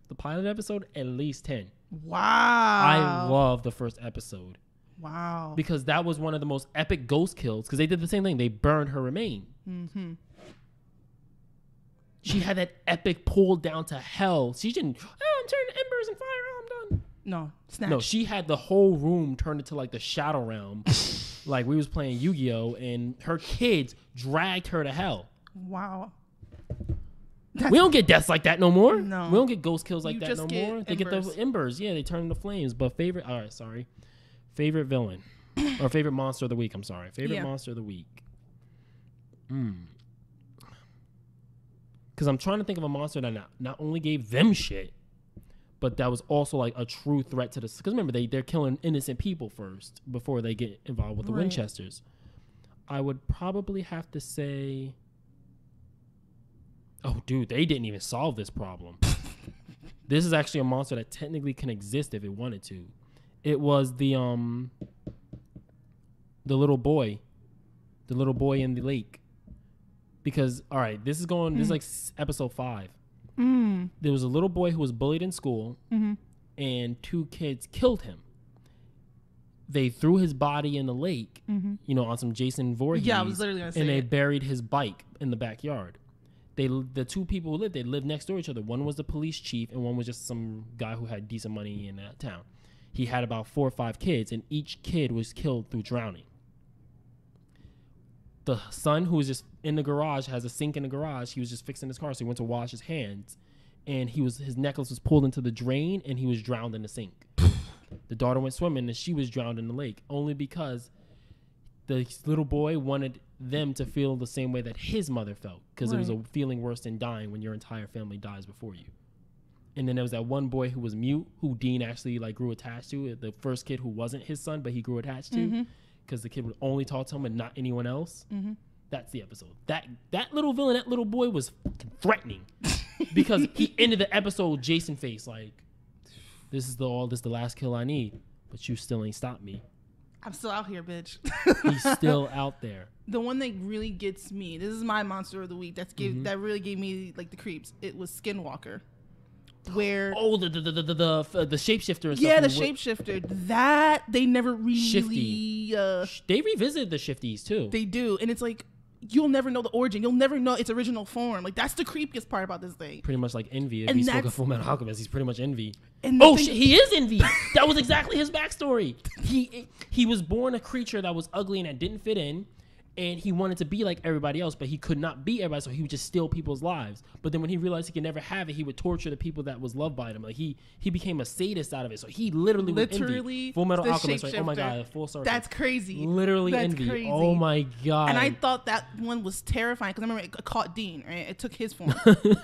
Speaker 1: the pilot episode at least 10.
Speaker 2: Wow.
Speaker 1: I love the first episode.
Speaker 2: Wow.
Speaker 1: Because that was one of the most epic ghost kills, because they did the same thing. They burned her remain. She had that epic pull down to hell. She didn't, I'm turning embers and fire, I'm done.
Speaker 2: No, snatch.
Speaker 1: No, she had the whole room turned into like the Shadow Realm. Like we was playing Yu-Gi-Oh! And her kids dragged her to hell.
Speaker 2: Wow.
Speaker 1: We don't get deaths like that no more.
Speaker 2: No.
Speaker 1: We don't get ghost kills like that no more.
Speaker 2: Embers.
Speaker 1: They get the embers. Yeah, they turn into flames. But favorite villain. Or favorite monster of the week, I'm sorry. Favorite monster of the week. Because I'm trying to think of a monster that not only gave them shit, but that was also like a true threat to the... Because remember, they're killing innocent people first before they get involved with the Winchesters. I would probably have to say... Oh, dude, they didn't even solve this problem. This is actually a monster that technically can exist if it wanted to. It was the little boy. The little boy in the lake. Because, all right, this is like episode 5. There was a little boy who was bullied in school, and 2 kids killed him. They threw his body in the lake, on some Jason Voorhees.
Speaker 2: Yeah, I was literally going to say
Speaker 1: and they buried his bike in the backyard. The 2 people who lived next door to each other. One was the police chief, and one was just some guy who had decent money in that town. He had about 4 or 5 kids, and each kid was killed through drowning. The son, who was just in the garage, has a sink in the garage. He was just fixing his car, so he went to wash his hands, and his necklace was pulled into the drain, and he was drowned in the sink. The daughter went swimming, and she was drowned in the lake, only because the little boy wanted them to feel the same way that his mother felt, because it was a feeling worse than dying when your entire family dies before you. And then there was that one boy who was mute, who Dean actually like grew attached to. The first kid who wasn't his son, but he grew attached to, because the kid would only talk to him and not anyone else. That's the episode. That little villain, that little boy was threatening because he ended the episode Jason face like, this is the last kill I need, but you still ain't stopped me.
Speaker 2: I'm still out here, bitch.
Speaker 1: He's still out there.
Speaker 2: The one that really gets me, this is my monster of the week. That really gave me like the creeps. It was Skinwalker. Where
Speaker 1: the shapeshifter and stuff.
Speaker 2: Yeah, the shapeshifter. That they never really
Speaker 1: Shifty. They revisited the Shifties too.
Speaker 2: They do, and it's like you'll never know the origin. You'll never know its original form. Like that's the creepiest part about this thing.
Speaker 1: Pretty much like Envy. If
Speaker 2: and
Speaker 1: he spoke of Full Metal Alchemist, he's pretty much Envy.
Speaker 2: And
Speaker 1: he is Envy. That was exactly his backstory. He was born a creature that was ugly and that didn't fit in. And he wanted to be like everybody else, but he could not be everybody, so he would just steal people's lives. But then when he realized he could never have it, he would torture the people that was loved by him. Like he became a sadist out of it. So he literally was Envy. Full Metal Alchemist. Like, oh my god, full circle.
Speaker 2: That's crazy.
Speaker 1: Literally
Speaker 2: That's
Speaker 1: Envy.
Speaker 2: Crazy.
Speaker 1: Oh my god.
Speaker 2: And I thought that one was terrifying because I remember it caught Dean. Right, it took his form.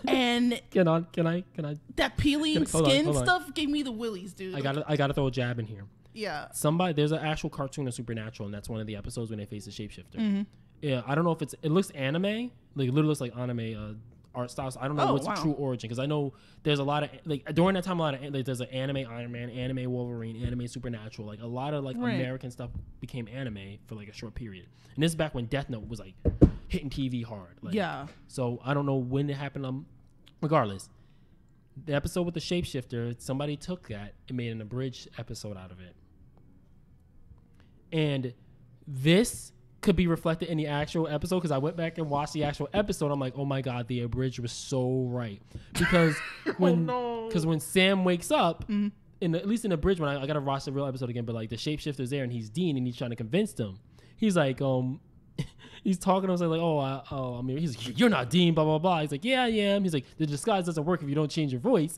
Speaker 2: And
Speaker 1: can I?
Speaker 2: That peeling skin stuff gave me the willies, dude.
Speaker 1: I gotta throw a jab in here.
Speaker 2: Yeah.
Speaker 1: There's an actual cartoon of Supernatural, and that's one of the episodes when they face the shapeshifter. Yeah, I don't know if it looks anime, like it literally looks like anime art styles. I don't know what's the true origin because I know there's a lot of like during that time there's an anime Iron Man, anime Wolverine, anime Supernatural, like a lot of like American stuff became anime for like a short period. And this is back when Death Note was like hitting TV hard. Like, yeah. So I don't know when it happened. Regardless, the episode with the shapeshifter, somebody took that and made an abridged episode out of it, and this could be reflected in the actual episode because I went back and watched the actual episode. I'm like, oh my god, the abridged was so right because when Sam wakes up, at least in the bridge, when I gotta watch the real episode again, but like the shapeshifter's there and he's Dean and he's trying to convince them. He's like, he's talking to us like, he's like, you're not Dean, blah blah blah. He's like, yeah, I am. He's like, the disguise doesn't work if you don't change your voice.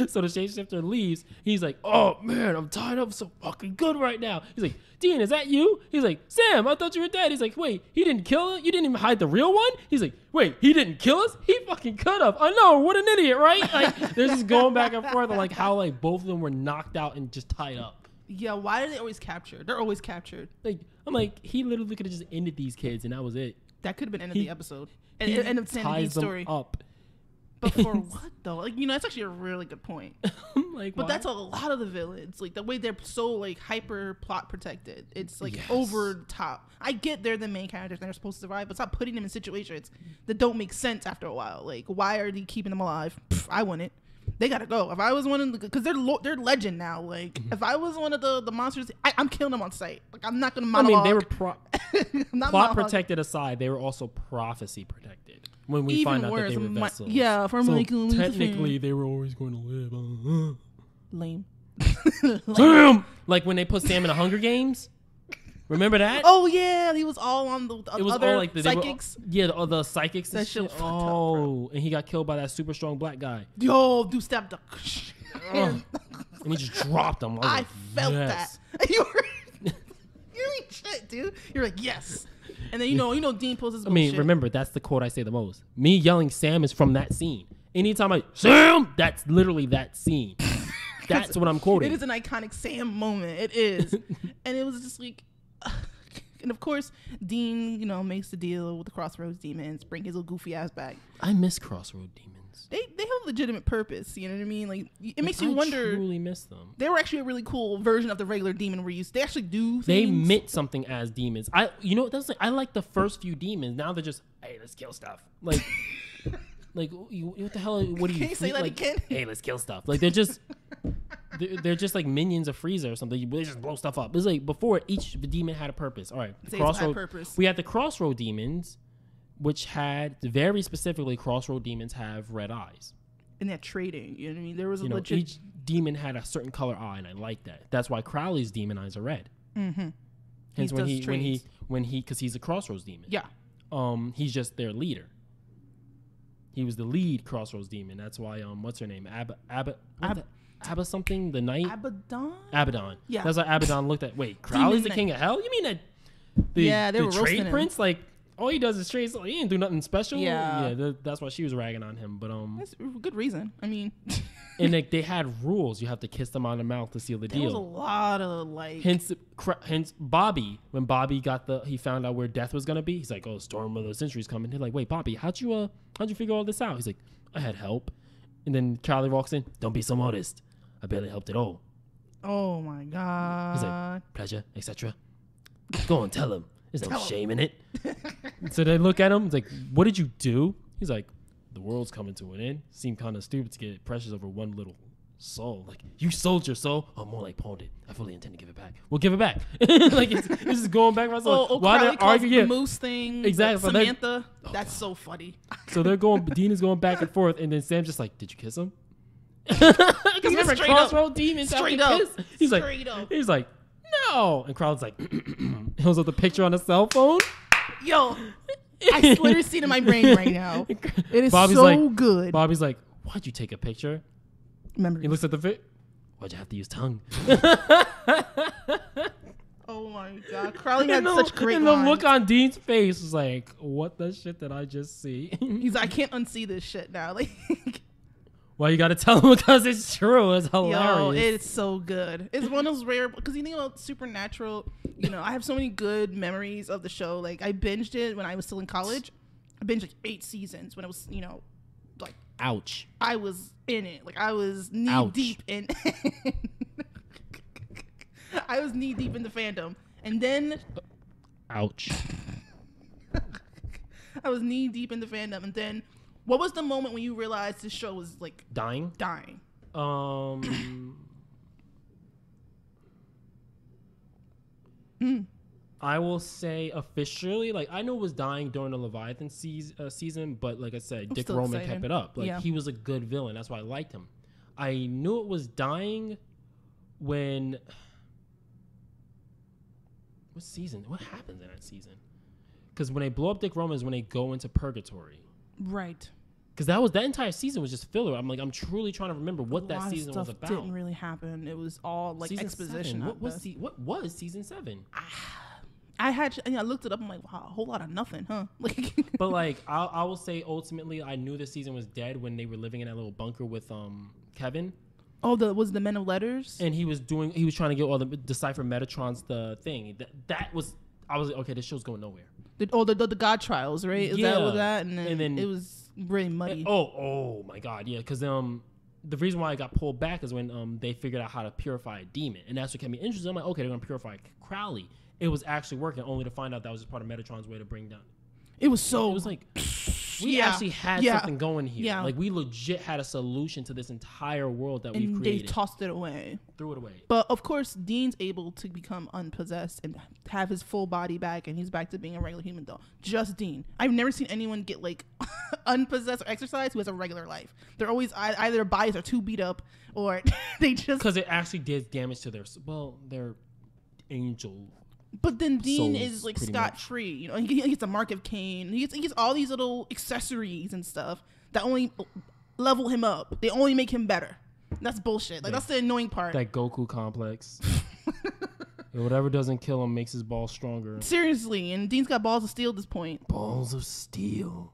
Speaker 1: So the shapeshifter leaves. He's like, oh man, I'm tied up so fucking good right now. He's like, Dean, is that you? He's like, Sam, I thought you were dead. He's like, wait, he didn't kill us? You didn't even hide the real one? He's like, wait, he didn't kill us? He fucking could have. I know, what an idiot, right? Like, they're just going back and forth on like how like both of them were knocked out and just tied up.
Speaker 2: Yeah, why are they always captured? They're always captured.
Speaker 1: Like, I'm like, he literally could have just ended these kids and that was it.
Speaker 2: That could have been end of the episode. And end of Sandy's story.
Speaker 1: Up.
Speaker 2: But for what though? Like, it's actually a really good point.
Speaker 1: Like,
Speaker 2: but that's a lot of the villains. Like the way they're so like hyper plot protected. It's like over the top. I get they're the main characters and they're supposed to survive, but stop putting them in situations that don't make sense after a while. Like, why are they keeping them alive? I wouldn't. They gotta go. If I was one of the, because they're legend now. Like, if I was one of the monsters, I'm killing them on sight. Like, I'm not gonna monologue.
Speaker 1: I mean, they were plot protected aside. They were also prophecy protected. When we find out that they were vessels.
Speaker 2: Yeah,
Speaker 1: so technically they were always going to live.
Speaker 2: Lame.
Speaker 1: Sam! Like when they put Sam in the Hunger Games. Remember that?
Speaker 2: Oh yeah, he was all on the
Speaker 1: it was
Speaker 2: other
Speaker 1: all like the
Speaker 2: psychics.
Speaker 1: The psychics.
Speaker 2: That shit.
Speaker 1: And he got killed by that super strong black guy.
Speaker 2: Yo, dude, stabbed the.
Speaker 1: And he just dropped him.
Speaker 2: I felt that. You ain't shit, dude. You're like, yes. And then you know Dean pulls his bullshit.
Speaker 1: I mean, remember, that's the quote I say the most. Me yelling Sam is from that scene. Anytime Sam, that's literally that scene. That's what I'm quoting.
Speaker 2: It is an iconic Sam moment. It is. And it was just like, and of course, Dean, makes the deal with the Crossroads Demons, bring his little goofy ass back.
Speaker 1: I miss Crossroads Demons.
Speaker 2: They have a legitimate purpose, you know what I mean? Like, it makes you wonder.
Speaker 1: I truly miss them.
Speaker 2: They were actually a really cool version of the regular demon we're used to. They actually do things.
Speaker 1: They meant something as demons. I like the first few demons. Now they're just, hey, let's kill stuff. Like, what the hell? What do you?
Speaker 2: Can you say that again?
Speaker 1: Hey, let's kill stuff. Like they're just like minions of Frieza or something. They just blow stuff up. It's like before each demon had a purpose. All right, we had the Crossroad demons, which had very specifically Crossroad demons have red eyes.
Speaker 2: And they're trading. You know what I mean? There was a legit.
Speaker 1: Each demon had a certain color eye, and I like that. That's why Crowley's demon eyes are red.
Speaker 2: Mm-hmm.
Speaker 1: Hence when he because he's a Crossroads demon.
Speaker 2: Yeah.
Speaker 1: He's just their leader. He was the lead Crossroads demon. That's why what's her name? Abba something, the knight? Abaddon. Yeah. That's why Abaddon looked at. Wait, Crowley's the king of hell? You mean that the trade prince? Like, all he does is trade, so he didn't do nothing special?
Speaker 2: Yeah.
Speaker 1: Yeah, that's why she was ragging on him. But
Speaker 2: that's a good reason. I mean,
Speaker 1: And like they had rules. You have to kiss them on the mouth to seal the deal.
Speaker 2: There was a lot of like.
Speaker 1: Hence Bobby, when Bobby he found out where death was gonna be. He's like, "Oh, storm of the century's coming." They're like, "Wait, Bobby, how'd you figure all this out?" He's like, "I had help." And then Charlie walks in. "Don't be so modest. I barely helped at all."
Speaker 2: Oh my god.
Speaker 1: He's like, "Pleasure, etc." Go on, tell him. There's no shame in it. So they look at him. It's like, "What did you do?" He's like, "The world's coming to an end." Seemed kind of stupid to get precious over one little soul. Like, you sold your soul? Oh, more like pawned it. I fully intend to give it back. We'll give it back. Like, this is going back.
Speaker 2: Why they're arguing? The moose thing.
Speaker 1: Exactly.
Speaker 2: Samantha. That's so funny.
Speaker 1: So they're going. Dean is going back and forth, and then Sam's just like, "Did you kiss him?"
Speaker 2: Because
Speaker 1: remember, Crossroad Demons
Speaker 2: straight up.
Speaker 1: He's like, "No," and Crowd's like, he holds up the picture on the cell phone.
Speaker 2: Yo, I literally see it in my brain right now. It is
Speaker 1: Bobby's
Speaker 2: so good.
Speaker 1: Bobby's like, "Why'd you take a picture?"
Speaker 2: Remember,
Speaker 1: he looks at the "Why'd you have to use tongue?"
Speaker 2: Oh my god, Crowley had such great
Speaker 1: and
Speaker 2: lines.
Speaker 1: the look on Dean's face was like, "What the shit did I just see?"
Speaker 2: He's like, "I can't unsee this shit now." Like,
Speaker 1: well, you got to tell him because it's true. It's hilarious.
Speaker 2: Yo, it's so good. It's one of those rare, because you think about Supernatural, I have so many good memories of the show. Like, I binged it when I was still in college. I binged like 8 seasons when it was, like,
Speaker 1: ouch.
Speaker 2: I was in it. Like, I was knee deep in. I was knee deep in the fandom. And then.
Speaker 1: Ouch.
Speaker 2: I was knee deep in the fandom. And then. What was the moment when you realized this show was like
Speaker 1: dying? I will say officially, like, I know it was dying during the Leviathan season, but like I said, Dick Roman kept it up. Like, he was a good villain. That's why I liked him. I knew it was dying when. What season? What happens in that season? Because when they blow up Dick Roman is when they go into purgatory.
Speaker 2: Right.
Speaker 1: Because that entire season was just filler. I'm truly trying to remember what that season was about.
Speaker 2: Didn't really happen. It was all like season exposition.
Speaker 1: What was season 7?
Speaker 2: I looked it up. I'm like, wow, a whole lot of nothing, huh? Like,
Speaker 1: but like, I will say, ultimately, I knew the season was dead when they were living in that little bunker with Kevin.
Speaker 2: Oh, was the Men of Letters?
Speaker 1: And he was trying to get all the decipher Metatron's the thing. I was like, okay, this show's going nowhere.
Speaker 2: The God Trials, right? Is that what that? And then it was really muddy.
Speaker 1: Oh my God, yeah. Because the reason why I got pulled back is when they figured out how to purify a demon, and that's what kept me interested. I'm like, okay, they're gonna purify Crowley. It was actually working, only to find out that was just part of Metatron's way to bring down.
Speaker 2: It was like
Speaker 1: we actually had something going here.
Speaker 2: Yeah.
Speaker 1: Like, we legit had a solution to this entire world that we've created.
Speaker 2: And they tossed it away.
Speaker 1: Threw it away.
Speaker 2: But of course, Dean's able to become unpossessed and have his full body back, and he's back to being a regular human though. Just Dean. I've never seen anyone get like unpossessed or exercised who has a regular life. They're always either their bodies are too beat up, or they just,
Speaker 1: because it actually did damage to their angel.
Speaker 2: But then Dean is like scot-free. He gets a mark of Cain. He gets all these little accessories and stuff that only level him up. They only make him better. That's bullshit. Like, that's the annoying part.
Speaker 1: That Goku complex. Whatever doesn't kill him makes his balls stronger.
Speaker 2: Seriously, and Dean's got balls of steel at this point.
Speaker 1: Balls of steel.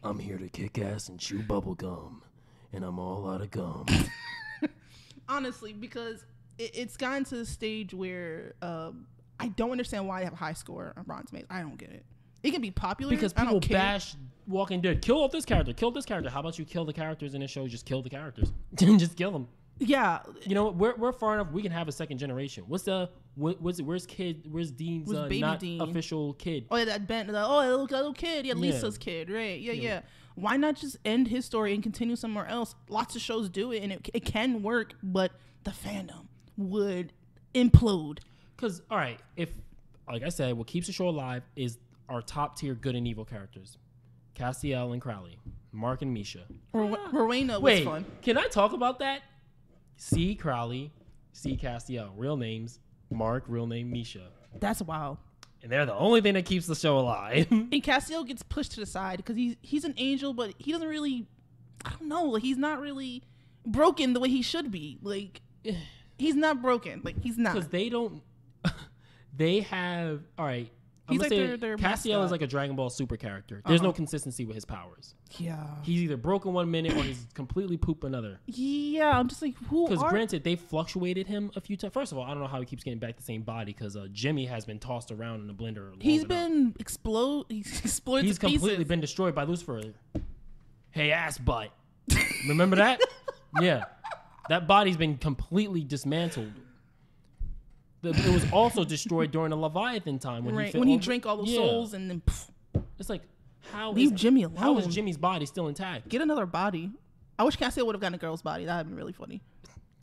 Speaker 1: I'm here to kick ass and chew bubble gum, and I'm all out of gum.
Speaker 2: Honestly, because it's gotten to the stage where I don't understand why they have a high score on Rotten Tomatoes. I don't get it. It can be popular
Speaker 1: because people bash Walking Dead. Kill off this character. Kill this character. How about you kill the characters in the show? Just kill the characters. Just kill them.
Speaker 2: Yeah.
Speaker 1: You know what? We're far enough. We can have a second generation. Where's Dean's not Dean? Official kid?
Speaker 2: Oh yeah, that Ben. That little kid. Yeah, Lisa's kid. Right. Yeah. Why not just end his story and continue somewhere else? Lots of shows do it, and it can work, but the fandom would implode.
Speaker 1: Because, all right, if, like I said, what keeps the show alive is our top tier good and evil characters. Castiel and Crowley. Mark and Misha.
Speaker 2: Rowena was fun.
Speaker 1: Can I talk about that? C. Crowley, C. Castiel. Real names. Mark, real name Misha.
Speaker 2: That's wild.
Speaker 1: And they're the only thing that keeps the show alive.
Speaker 2: And Castiel gets pushed to the side because he's an angel, but he doesn't really, I don't know, like, he's not really broken the way he should be. Like, he's not broken. Like, he's not.
Speaker 1: Because they have, all right,
Speaker 2: He's
Speaker 1: I'm
Speaker 2: like
Speaker 1: gonna say
Speaker 2: their
Speaker 1: Castiel
Speaker 2: mascot.
Speaker 1: is like a Dragon Ball Super character. There's no consistency with his powers.
Speaker 2: Yeah.
Speaker 1: He's either broken 1 minute or he's completely poop another.
Speaker 2: Yeah, I'm just like, who
Speaker 1: Because
Speaker 2: are...
Speaker 1: granted, they fluctuated him a few times. First of all, I don't know how he keeps getting back the same body because Jimmy has been tossed around in the blender.
Speaker 2: He's been exploded
Speaker 1: He's
Speaker 2: to
Speaker 1: completely
Speaker 2: pieces.
Speaker 1: been destroyed by Lucifer. Hey, ass butt. Remember that? Yeah. That body's been completely dismantled. It was also destroyed during the Leviathan time
Speaker 2: when he drank all those souls and then
Speaker 1: it's like
Speaker 2: leave Jimmy alone.
Speaker 1: How is Jimmy's body still intact?
Speaker 2: Get another body. I wish Castiel would have gotten a girl's body. That'd been really funny.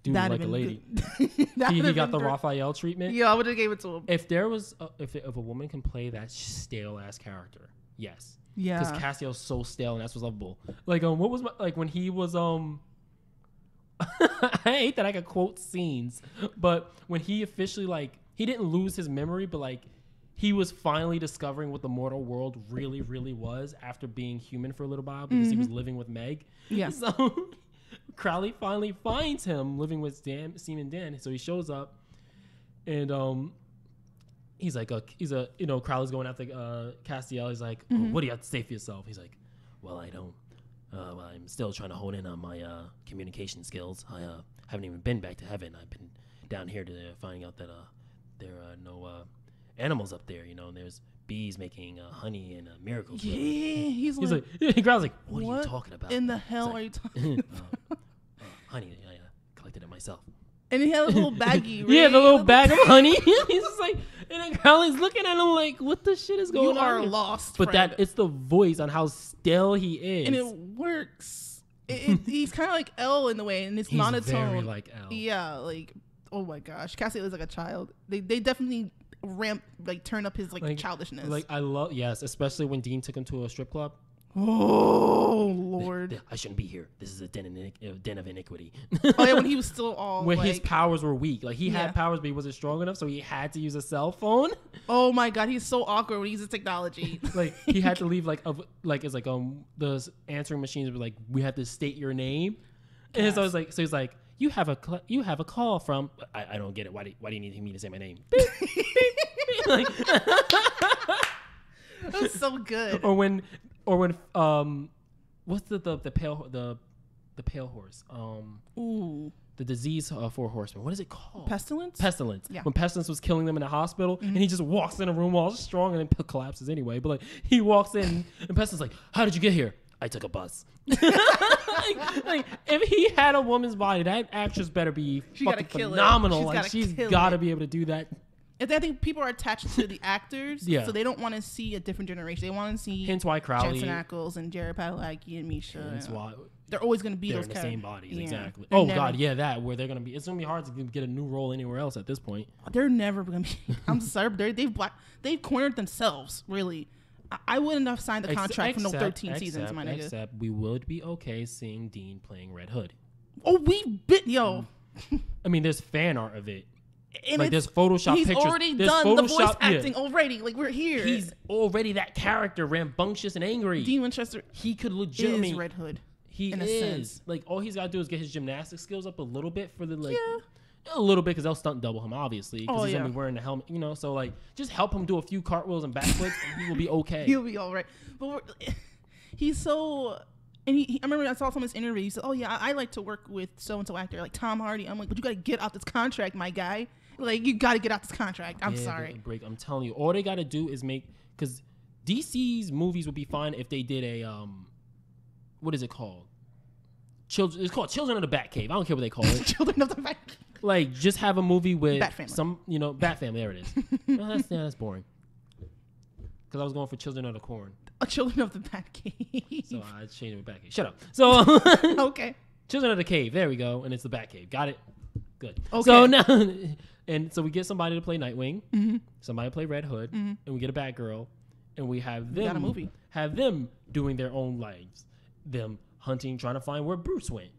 Speaker 1: Dude,
Speaker 2: That'd
Speaker 1: like a lady.
Speaker 2: he
Speaker 1: got the Raphael treatment.
Speaker 2: Yeah, I would have gave it to him.
Speaker 1: If there was if a woman can play that stale ass character, yes.
Speaker 2: Yeah.
Speaker 1: Because Castiel's so stale and that's what's lovable. Like what was when he was I hate that I could quote scenes, but when he officially he didn't lose his memory, but he was finally discovering what the mortal world really, really was after being human for a little while because he was living with Meg.
Speaker 2: Yeah.
Speaker 1: So Crowley finally finds him living with Seaman Dan. So he shows up and he's like Crowley's going after Castiel. He's like, oh, what do you have to say for yourself? He's like, well, I don't. Well, I'm still trying to hone in on my communication skills. I haven't even been back to heaven. I've been down here to finding out that there are no animals up there. And there's bees making honey and miracles.
Speaker 2: Yeah, he's
Speaker 1: like, Crowd's like, what are you talking about?
Speaker 2: In the hell are you talking about?
Speaker 1: Honey, I collected it myself.
Speaker 2: And he had a little baggie.
Speaker 1: Yeah, the little bag of honey. He's just like, and then Crowley's looking at him like, what the shit is going on?
Speaker 2: You are lost,
Speaker 1: but
Speaker 2: friend.
Speaker 1: it's the voice on how stale he is.
Speaker 2: And it works. He's kind of like Elle in the way, and it's
Speaker 1: He's
Speaker 2: monotone.
Speaker 1: very like Elle.
Speaker 2: Yeah, oh my gosh. Castiel is like a child. They definitely turn up his childishness.
Speaker 1: I love, yes, especially when Dean took him to a strip club.
Speaker 2: Oh Lord!
Speaker 1: I shouldn't be here. This is a den of iniquity.
Speaker 2: Oh yeah, when he was still all
Speaker 1: when his powers were weak, he had powers but he wasn't strong enough, so he had to use a cell phone.
Speaker 2: Oh my God, he's so awkward when he uses technology.
Speaker 1: He had to leave the answering machines were like, we have to state your name, and so I was like, he's like, you have a call from. I don't get it. Why do you need me to say my name?
Speaker 2: That's so good.
Speaker 1: Or when what's the pale horse?
Speaker 2: Ooh.
Speaker 1: The disease 4 horsemen. What is it called?
Speaker 2: Pestilence.
Speaker 1: Yeah. When Pestilence was killing them in the hospital, and he just walks in a room all strong and then collapses anyway. But he walks in and Pestilence like, how did you get here? I took a bus. If he had a woman's body, that actress better be fucking phenomenal. She's got to be able to do that.
Speaker 2: I think people are attached to the actors, so they don't want to see a different generation. They want to see
Speaker 1: hence why Crowley,
Speaker 2: Jensen Ackles and Jared Padalecki and Misha.
Speaker 1: Hence why
Speaker 2: they're always going to be
Speaker 1: they're
Speaker 2: those
Speaker 1: in the same bodies, exactly.
Speaker 2: They're
Speaker 1: God, yeah, that where they're going to be. It's going to be hard to get a new role anywhere else at this point.
Speaker 2: They're never going to be. I'm sorry, they've cornered themselves. Really, I wouldn't have signed the contract for no 13 seasons, my nigga.
Speaker 1: Except we would be okay seeing Dean playing Red Hood.
Speaker 2: Oh, we bit yo.
Speaker 1: I mean, there's fan art of it.
Speaker 2: And
Speaker 1: there's Photoshop
Speaker 2: he's
Speaker 1: pictures.
Speaker 2: Already
Speaker 1: there's
Speaker 2: done
Speaker 1: Photoshop,
Speaker 2: the voice acting already. We're here.
Speaker 1: He's already that character, rambunctious and angry.
Speaker 2: Dean Winchester.
Speaker 1: He could legitimately
Speaker 2: is Red Hood.
Speaker 1: He
Speaker 2: in
Speaker 1: is.
Speaker 2: A sense.
Speaker 1: All he's got to do is get his gymnastic skills up a little bit for the a little bit because they'll stunt double him obviously because he's gonna be wearing the helmet. So just help him do a few cartwheels and backflips and he will be okay.
Speaker 2: He'll be all right. But he's so. And I remember I saw some of his interview. He said, "Oh yeah, I like to work with so and so actor like Tom Hardy." I'm like, "But you got to get out this contract, my guy. You got to get out this contract." I'm sorry.
Speaker 1: Break. I'm telling you, all they got to do is because DC's movies would be fine if they did a what is it called? It's called Children of the Batcave. I don't care what they call it.
Speaker 2: Children of the Batcave.
Speaker 1: Just have a movie with
Speaker 2: Bat Family.
Speaker 1: some, Bat Family. There it is. No, that's boring. Because I was going for Children of the Corn.
Speaker 2: Children of the Batcave.
Speaker 1: So I changed it to Batcave. Shut up. So
Speaker 2: okay.
Speaker 1: Children of the Cave. There we go. And it's the Batcave. Got it? Good.
Speaker 2: Okay.
Speaker 1: So now, and so we get somebody to play Nightwing, somebody to play Red Hood, and we get a Batgirl, and we have them.
Speaker 2: Got a movie.
Speaker 1: Have them doing their own lives, them hunting, trying to find where Bruce went.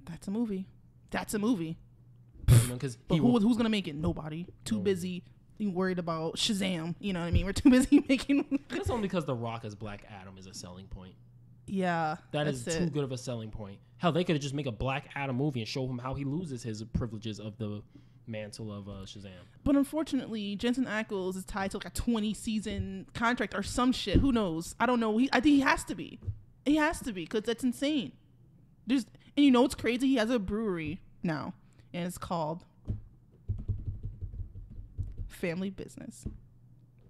Speaker 2: That's a movie.
Speaker 1: Because
Speaker 2: who's gonna make it? Nobody. Too busy. Worried about Shazam. You know what I mean? We're too busy making.
Speaker 1: That's only because The Rock as Black Adam is a selling point.
Speaker 2: Yeah,
Speaker 1: that is too good of a selling point. Hell, they could have just make a Black Adam movie and show him how he loses his privileges of the mantle of Shazam.
Speaker 2: But unfortunately, Jensen Ackles is tied to like a 20-season contract or some shit. Who knows? I don't know. I think he has to be. He has to be because that's insane. And you know what's crazy? He has a brewery now, and it's called Family Business.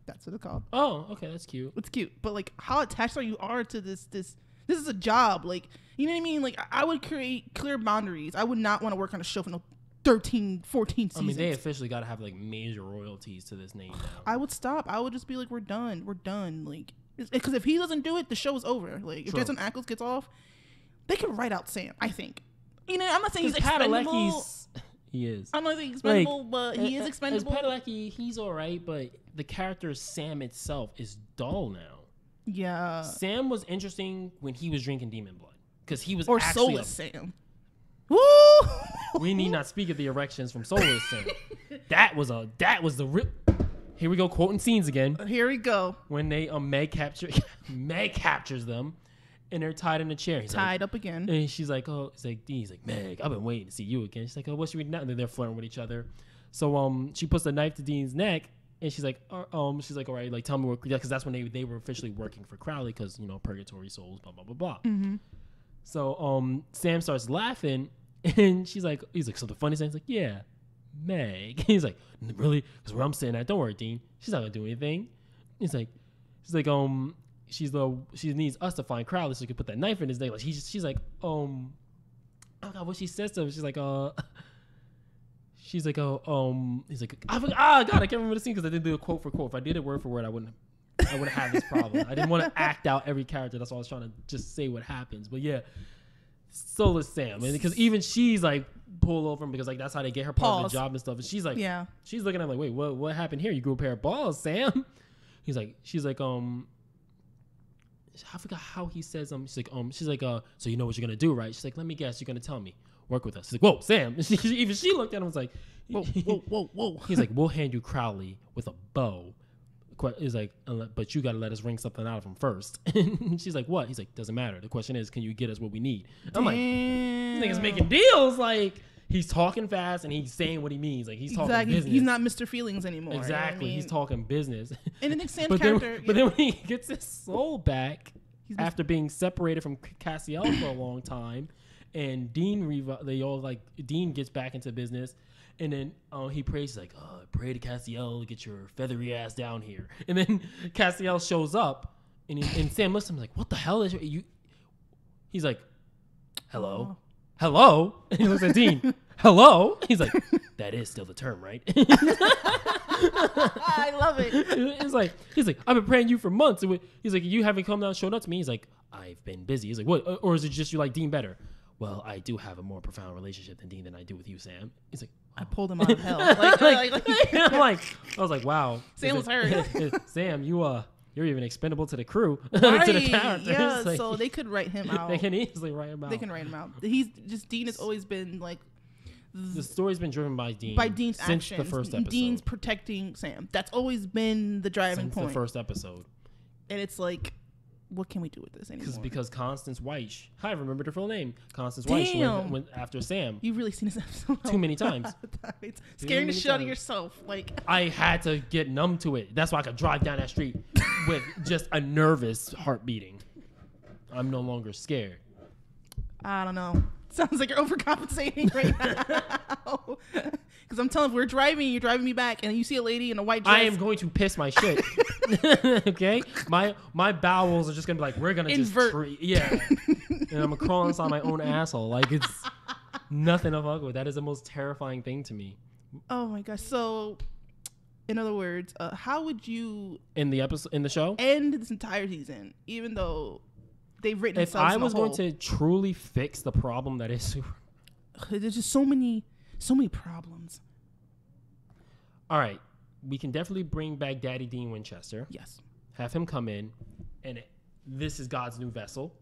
Speaker 2: That's what it's called.
Speaker 1: Oh, okay, that's cute.
Speaker 2: It's cute, but like, how attached are you to this? This is a job. Like, you know what I mean? Like, I would create clear boundaries. I would not want to work on a show for no 13, 14 seasons.
Speaker 1: I mean, they officially got to have like major royalties to this name now.
Speaker 2: I would stop. I would just be like, we're done. Like, because if he doesn't do it, the show is over. Like, if Jensen Ackles gets off, they can write out Sam. I think. You know, I'm not saying he's expendable.
Speaker 1: He is.
Speaker 2: I'm not saying expendable, but he is expendable.
Speaker 1: As Padalecki, he's all right, but the character Sam itself is dull now.
Speaker 2: Yeah.
Speaker 1: Sam was interesting when he was drinking demon blood because he was
Speaker 2: Soulless Sam. Woo!
Speaker 1: We need not speak of the erections from Soulless Sam. That was the real. Here we go, quoting scenes again.
Speaker 2: Here we go.
Speaker 1: When they Meg captures them, and they're tied in a chair. He's
Speaker 2: tied up again.
Speaker 1: And she's like, oh, he's like, Meg, I've been waiting to see you again. She's like, oh, what should we do now? And they're flirting with each other. So she puts the knife to Dean's neck, and she's like, all right, like tell me what, because that's when they were officially working for Crowley, because you know purgatory souls, blah blah blah blah.
Speaker 2: Mm-hmm.
Speaker 1: So Sam starts laughing, and he's like, so the funny thing is like, yeah, Meg. He's like, really? Because where I'm sitting at, don't worry, Dean, she's not gonna do anything. She's like, she needs us to find Crowley so she can put that knife in his neck. Like she's like, oh God, what she says to him? She's like, he's like, I forgot, God, I can't remember the scene because I didn't do a quote for quote. If I did it word for word, I wouldn't have this problem. I didn't want to act out every character. That's why I was trying to just say what happens. But yeah, Soulless Sam, and because even she's like pull over him because like that's how they get her part of the job and stuff. And she's like, yeah, she's looking at him like, wait, what happened here? You grew a pair of balls, Sam. She's like, I forgot how he says she's like, so you know what you're gonna do, right? She's like, let me guess, you're gonna tell me. Work with us. He's like, whoa, Sam. Even she looked at him and was like, whoa. He's like, we'll hand you Crowley with a bow. He's like, but you gotta let us wring something out of him first. And she's like, what? He's like, doesn't matter. The question is, can you get us what we need? I'm like, this nigga's making deals. Like, he's talking fast and he's saying what he means. Like, he's talking business.
Speaker 2: He's not Mr. Feelings anymore.
Speaker 1: Exactly. You know what I mean? He's talking business. And I think
Speaker 2: Sam's character...
Speaker 1: But then when he gets his soul back after being separated from Cassiel for a long time, and Dean gets back into business, and then he prays, he's like, pray to Cassiel to get your feathery ass down here. And then Cassiel shows up, and Sam listens, like, what the hell is you? He's like, hello? Hello? And he looks at Dean. Hello? He's like, that is still the term, right?
Speaker 2: I love it.
Speaker 1: He's like, I've been praying you for months. He's like, you haven't come down and shown up to me. He's like, I've been busy. He's like, what? Or is it just you like Dean better? Well, I do have a more profound relationship than Dean than I do with you, Sam. He's like,
Speaker 2: I pulled him out of hell.
Speaker 1: I was like, wow.
Speaker 2: Sam was hurt.
Speaker 1: Sam, you're even expendable to the crew,
Speaker 2: right.
Speaker 1: to the characters.
Speaker 2: Yeah, like, so they could write him out.
Speaker 1: They can easily write him out.
Speaker 2: They can write him out. Dean has always been like...
Speaker 1: The story's been driven by Dean.
Speaker 2: By Dean's
Speaker 1: since
Speaker 2: actions.
Speaker 1: the first episode.
Speaker 2: Dean's protecting Sam. That's always been the driving point.
Speaker 1: Since the first episode.
Speaker 2: And it's like, what can we do with this anymore?
Speaker 1: Because Constance Weich, I remembered her full name. Constance Weich went after Sam.
Speaker 2: You've really seen this episode
Speaker 1: too many times.
Speaker 2: It's scaring the shit out of yourself. Like,
Speaker 1: I had to get numb to it. That's why I could drive down that street with just a nervous heart beating. I'm no longer scared.
Speaker 2: I don't know. Sounds like you're overcompensating right now. Because I'm telling you, we're driving, you're driving me back, and you see a lady in a white dress.
Speaker 1: I am going to piss my shit. Okay? My bowels are just going to be like, we're going to just... yeah. And I'm going to crawl inside my own asshole. Like, it's nothing to fuck with. That is the most terrifying thing to me.
Speaker 2: Oh, my gosh. So, in other words, how would you...
Speaker 1: In the show?
Speaker 2: End this entire season, even though... They've written
Speaker 1: if I was going to truly fix the problem that is super...
Speaker 2: There's just so many problems.
Speaker 1: All right. We can definitely bring back Daddy Dean Winchester.
Speaker 2: Yes.
Speaker 1: Have him come in, and this is God's new vessel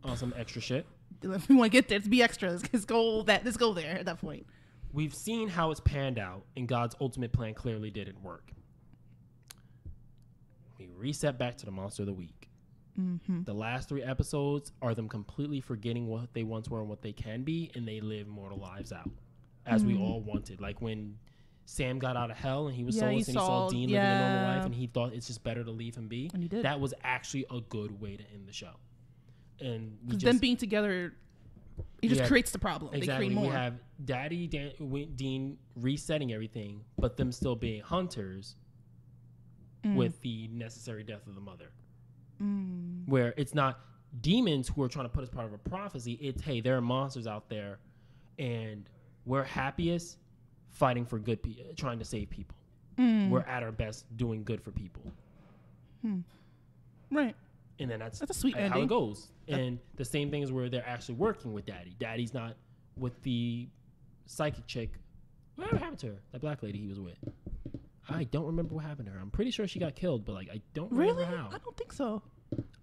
Speaker 1: on some extra shit.
Speaker 2: If we want to get there, let's be extra. Let's go there at that point.
Speaker 1: We've seen how it's panned out, and God's ultimate plan clearly didn't work. We reset back to the Monster of the Week.
Speaker 2: Mm-hmm.
Speaker 1: The last 3 episodes are them completely forgetting what they once were and what they can be, and they live mortal lives out as we all wanted. Like when Sam got out of hell and he was
Speaker 2: Yeah,
Speaker 1: soulless and he saw Dean living a normal life and he thought it's just better to leave him be.
Speaker 2: And he did.
Speaker 1: That was actually a good way to end the show. And
Speaker 2: them being together, it just creates the problem.
Speaker 1: Exactly.
Speaker 2: They create more.
Speaker 1: We have Dean resetting everything, but them still being hunters with the necessary death of the mother. Where it's not demons who are trying to put us part of a prophecy. It's, hey, there are monsters out there and we're happiest fighting for good people, trying to save people. We're at our best doing good for people.
Speaker 2: Right.
Speaker 1: And then that's
Speaker 2: a sweet
Speaker 1: how
Speaker 2: ending.
Speaker 1: it goes. And the same thing is where they're actually working with Daddy. Daddy's not with the psychic chick. Whatever happened to her? That black lady he was with. I don't remember what happened to her. I'm pretty sure she got killed, but like I don't remember how.
Speaker 2: I don't think so.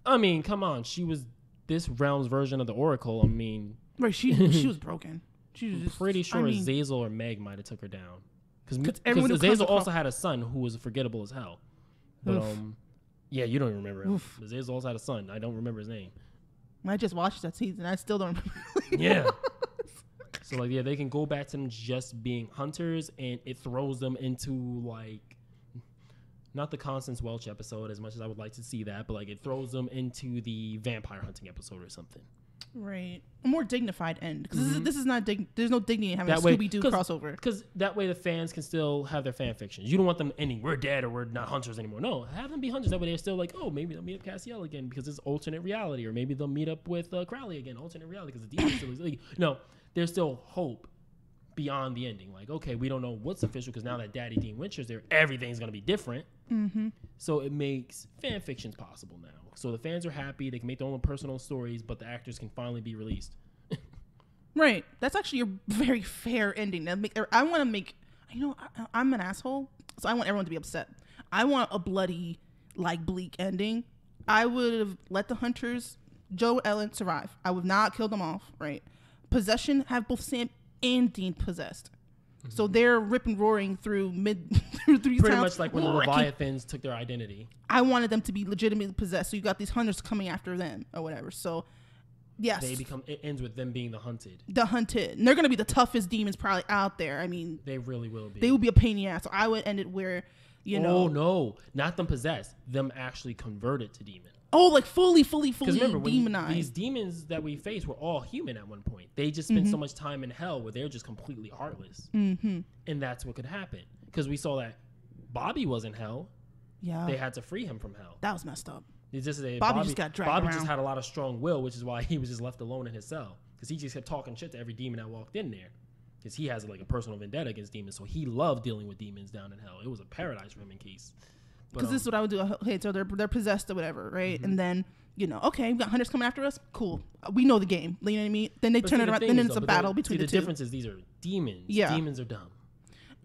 Speaker 1: I mean, come on. She was this realm's version of the Oracle. I mean,
Speaker 2: right? She was broken. She was
Speaker 1: pretty sure Azazel or Meg might have took her down because
Speaker 2: everyone
Speaker 1: Azazel also had a son who was forgettable as hell. But yeah, you don't even remember him. Azazel also had a son. I don't remember his name.
Speaker 2: I just watched that season. I still don't remember.
Speaker 1: Yeah. So like, yeah, they can go back to them just being hunters, and it throws them into like, not the Constance Welch episode as much as I would like to see that, but like it throws them into the vampire hunting episode or something.
Speaker 2: Right. A more dignified end. Because this is not, there's no dignity in having a Scooby-Doo crossover.
Speaker 1: Because that way the fans can still have their fan fictions. You don't want them ending, we're dead or we're not hunters anymore. No, have them be hunters. That way they're still like, oh, maybe they'll meet up Cassiel again because it's alternate reality. Or maybe they'll meet up with Crowley again, alternate reality, because the demon still is. Like, no, there's still hope beyond the ending. Like, okay, we don't know what's official because now that Daddy Dean Wincher's there, everything's going to be different. So it makes fan fictions possible now. So the fans are happy. They can make their own personal stories, but the actors can finally be released.
Speaker 2: Right. That's actually a very fair ending. I want to make, I'm an asshole, so I want everyone to be upset. I want a bloody, like, bleak ending. I would have let the hunters, Joe and Ellen, survive. I would not kill them off, right? Possession, have both Sam and Dean possessed. So they're ripping, roaring through pretty
Speaker 1: towns. Much like when the Leviathans took their identity.
Speaker 2: I wanted them to be legitimately possessed. So you got these hunters coming after them or whatever. So yes,
Speaker 1: it ends with them being the hunted.
Speaker 2: And they're gonna be the toughest demons probably out there. I mean,
Speaker 1: they really will be.
Speaker 2: They will be a pain in the ass. So I would end it where,
Speaker 1: Oh no, not them possessed. Them actually converted to demon.
Speaker 2: Oh, like fully
Speaker 1: remember,
Speaker 2: demonized.
Speaker 1: These demons that we face were all human at one point. They just spent so much time in hell where they're just completely heartless. And that's what could happen. Because we saw that Bobby was in hell. Yeah. They had to free him from hell.
Speaker 2: That was messed up.
Speaker 1: It's just
Speaker 2: Bobby just got dragged around.
Speaker 1: Just had a lot of strong will, which is why he was just left alone in his cell. Because he just kept talking shit to every demon that walked in there. Because he has like a personal vendetta against demons. So he loved dealing with demons down in hell. It was a paradise for him in case.
Speaker 2: Because this is what I would do. Okay, so they're possessed or whatever, right? And then, okay, we got hunters coming after us. Cool. We know the game. You know what I mean? Then they turn it around. Then it's a battle between the two.
Speaker 1: The difference is these are demons. Yeah. Demons are dumb.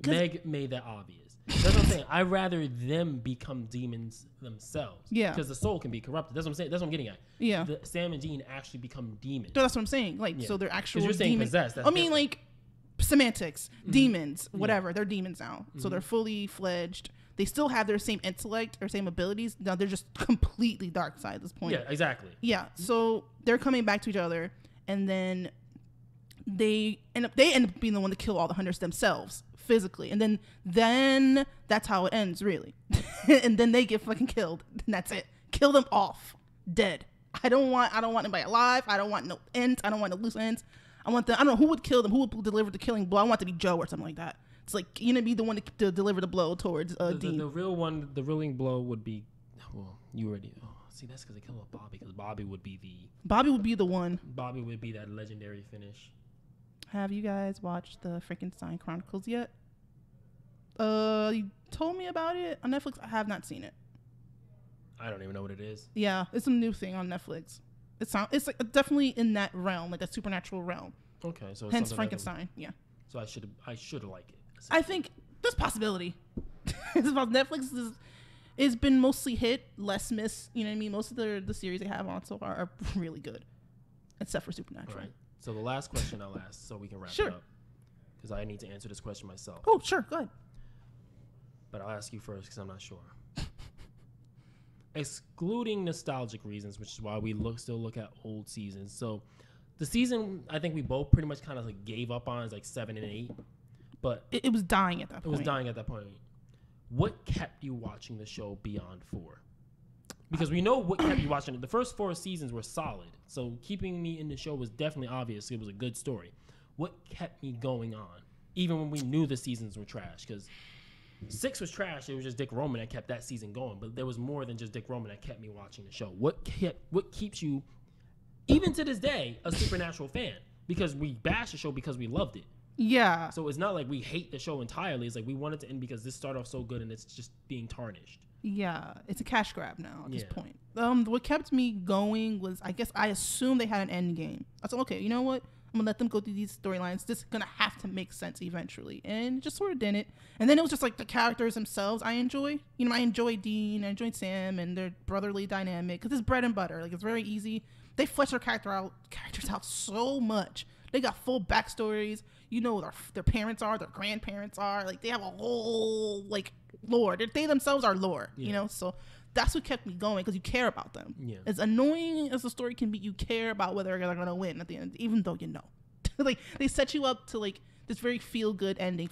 Speaker 1: Meg made that obvious. That's what I'm saying. I'd rather them become demons themselves. Yeah. Because the soul can be corrupted. That's what I'm saying. That's what I'm getting at. Yeah. Sam and Dean actually become demons.
Speaker 2: So that's what I'm saying. Like, so they're actual demons.
Speaker 1: You're saying possessed.
Speaker 2: I mean, like, semantics. Demons. Whatever. They're demons now. So they're fully fledged. They still have their same intellect or same abilities. Now they're just completely dark side at this point.
Speaker 1: Yeah, exactly.
Speaker 2: Yeah. So they're coming back to each other, and then they end up being the one to kill all the hunters themselves physically, and then that's how it ends, really. And then they get fucking killed, and that's it. Kill them off, dead. I don't want anybody alive. I don't want no ends. I don't want no loose ends. I don't know who would kill them. Who would deliver the killing blow. I want it to be Joe or something like that. It's like, be the one to deliver the blow towards Dean.
Speaker 1: The reeling blow would be, well, you already, see, that's because they killed Bobby, because Bobby would be the one. Bobby would be that legendary finish.
Speaker 2: Have you guys watched the Frankenstein Chronicles yet? You told me about it on Netflix. I have not seen it.
Speaker 1: I don't even know what it is.
Speaker 2: Yeah, it's a new thing on Netflix. It's like definitely in that realm, like a supernatural realm.
Speaker 1: Okay, so
Speaker 2: hence Frankenstein. Yeah.
Speaker 1: So I should like it.
Speaker 2: I think there's possibility. It's about Netflix it's been mostly hit, less miss. You know what I mean? Most of the series they have on so far are really good, except for Supernatural.
Speaker 1: All right. So the last question I'll ask, so we can wrap it up, because I need to answer this question myself.
Speaker 2: Oh, sure, go ahead.
Speaker 1: But I'll ask you first because I'm not sure. Excluding nostalgic reasons, which is why we still look at old seasons. So the season I think we both pretty much kind of like gave up on is like 7 and 8. But
Speaker 2: it was dying at that point.
Speaker 1: It was dying at that point. What kept you watching the show beyond 4? Because we know what kept you watching it. The first 4 seasons were solid. So keeping me in the show was definitely obvious. It was a good story. What kept me going on? Even when we knew the seasons were trash. Because 6 was trash. It was just Dick Roman that kept that season going. But there was more than just Dick Roman that kept me watching the show. What keeps you, even to this day, a Supernatural fan? Because we bashed the show because we loved it.
Speaker 2: Yeah.
Speaker 1: So it's not like we hate the show entirely. It's like we want it to end because this started off so good and it's just being tarnished.
Speaker 2: Yeah, it's a cash grab now at this point. What kept me going was, I guess I assumed they had an end game. I thought, okay, you know what? I'm gonna let them go through these storylines. This is gonna have to make sense eventually, and it just sort of didn't. And then it was just like the characters themselves. I enjoy, I enjoy Dean, I enjoyed Sam, and their brotherly dynamic because it's bread and butter. Like it's very easy. They flesh their characters out so much. They got full backstories. You know their parents are, their grandparents are. Like they have a whole lore. They themselves are lore. So that's what kept me going because you care about them. Yeah. As annoying as the story can be, you care about whether they're gonna win at the end, even though you know. Like they set you up to this very feel good ending.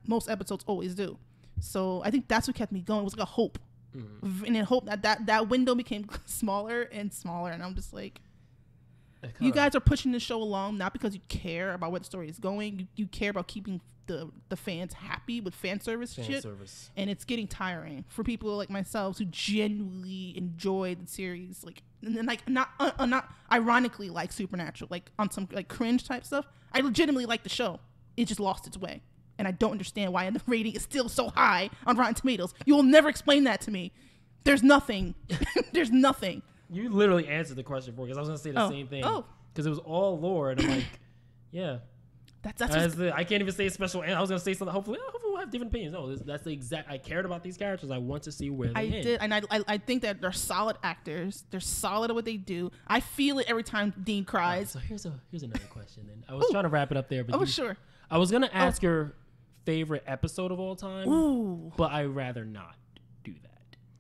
Speaker 2: Most episodes always do. So I think that's what kept me going. It was like a hope, and then hope that window became smaller and smaller, and I'm just like. You guys are pushing the show along not because you care about where the story is going. You care about keeping the fans happy with fan service. And it's getting tiring for people like myself who genuinely enjoy the series, not ironically like Supernatural, like on some cringe type stuff. I legitimately like the show. It just lost its way, and I don't understand why the rating is still so high on Rotten Tomatoes. You will never explain that to me. There's nothing. There's nothing.
Speaker 1: You literally answered the question for me because I was going to say the same thing. Oh. Because it was all lore. And I'm like, yeah. I can't even say a special. I was going to say something. Hopefully we'll have different opinions. No, that's the exact. I cared about these characters. I want to see where they end.
Speaker 2: Did. And I think that they're solid actors. They're solid at what they do. I feel it every time Dean cries.
Speaker 1: Right, so here's another question. And I was trying to wrap it up there. But
Speaker 2: sure.
Speaker 1: I was going to ask your favorite episode of all time.
Speaker 2: Ooh.
Speaker 1: But I'd rather not do that.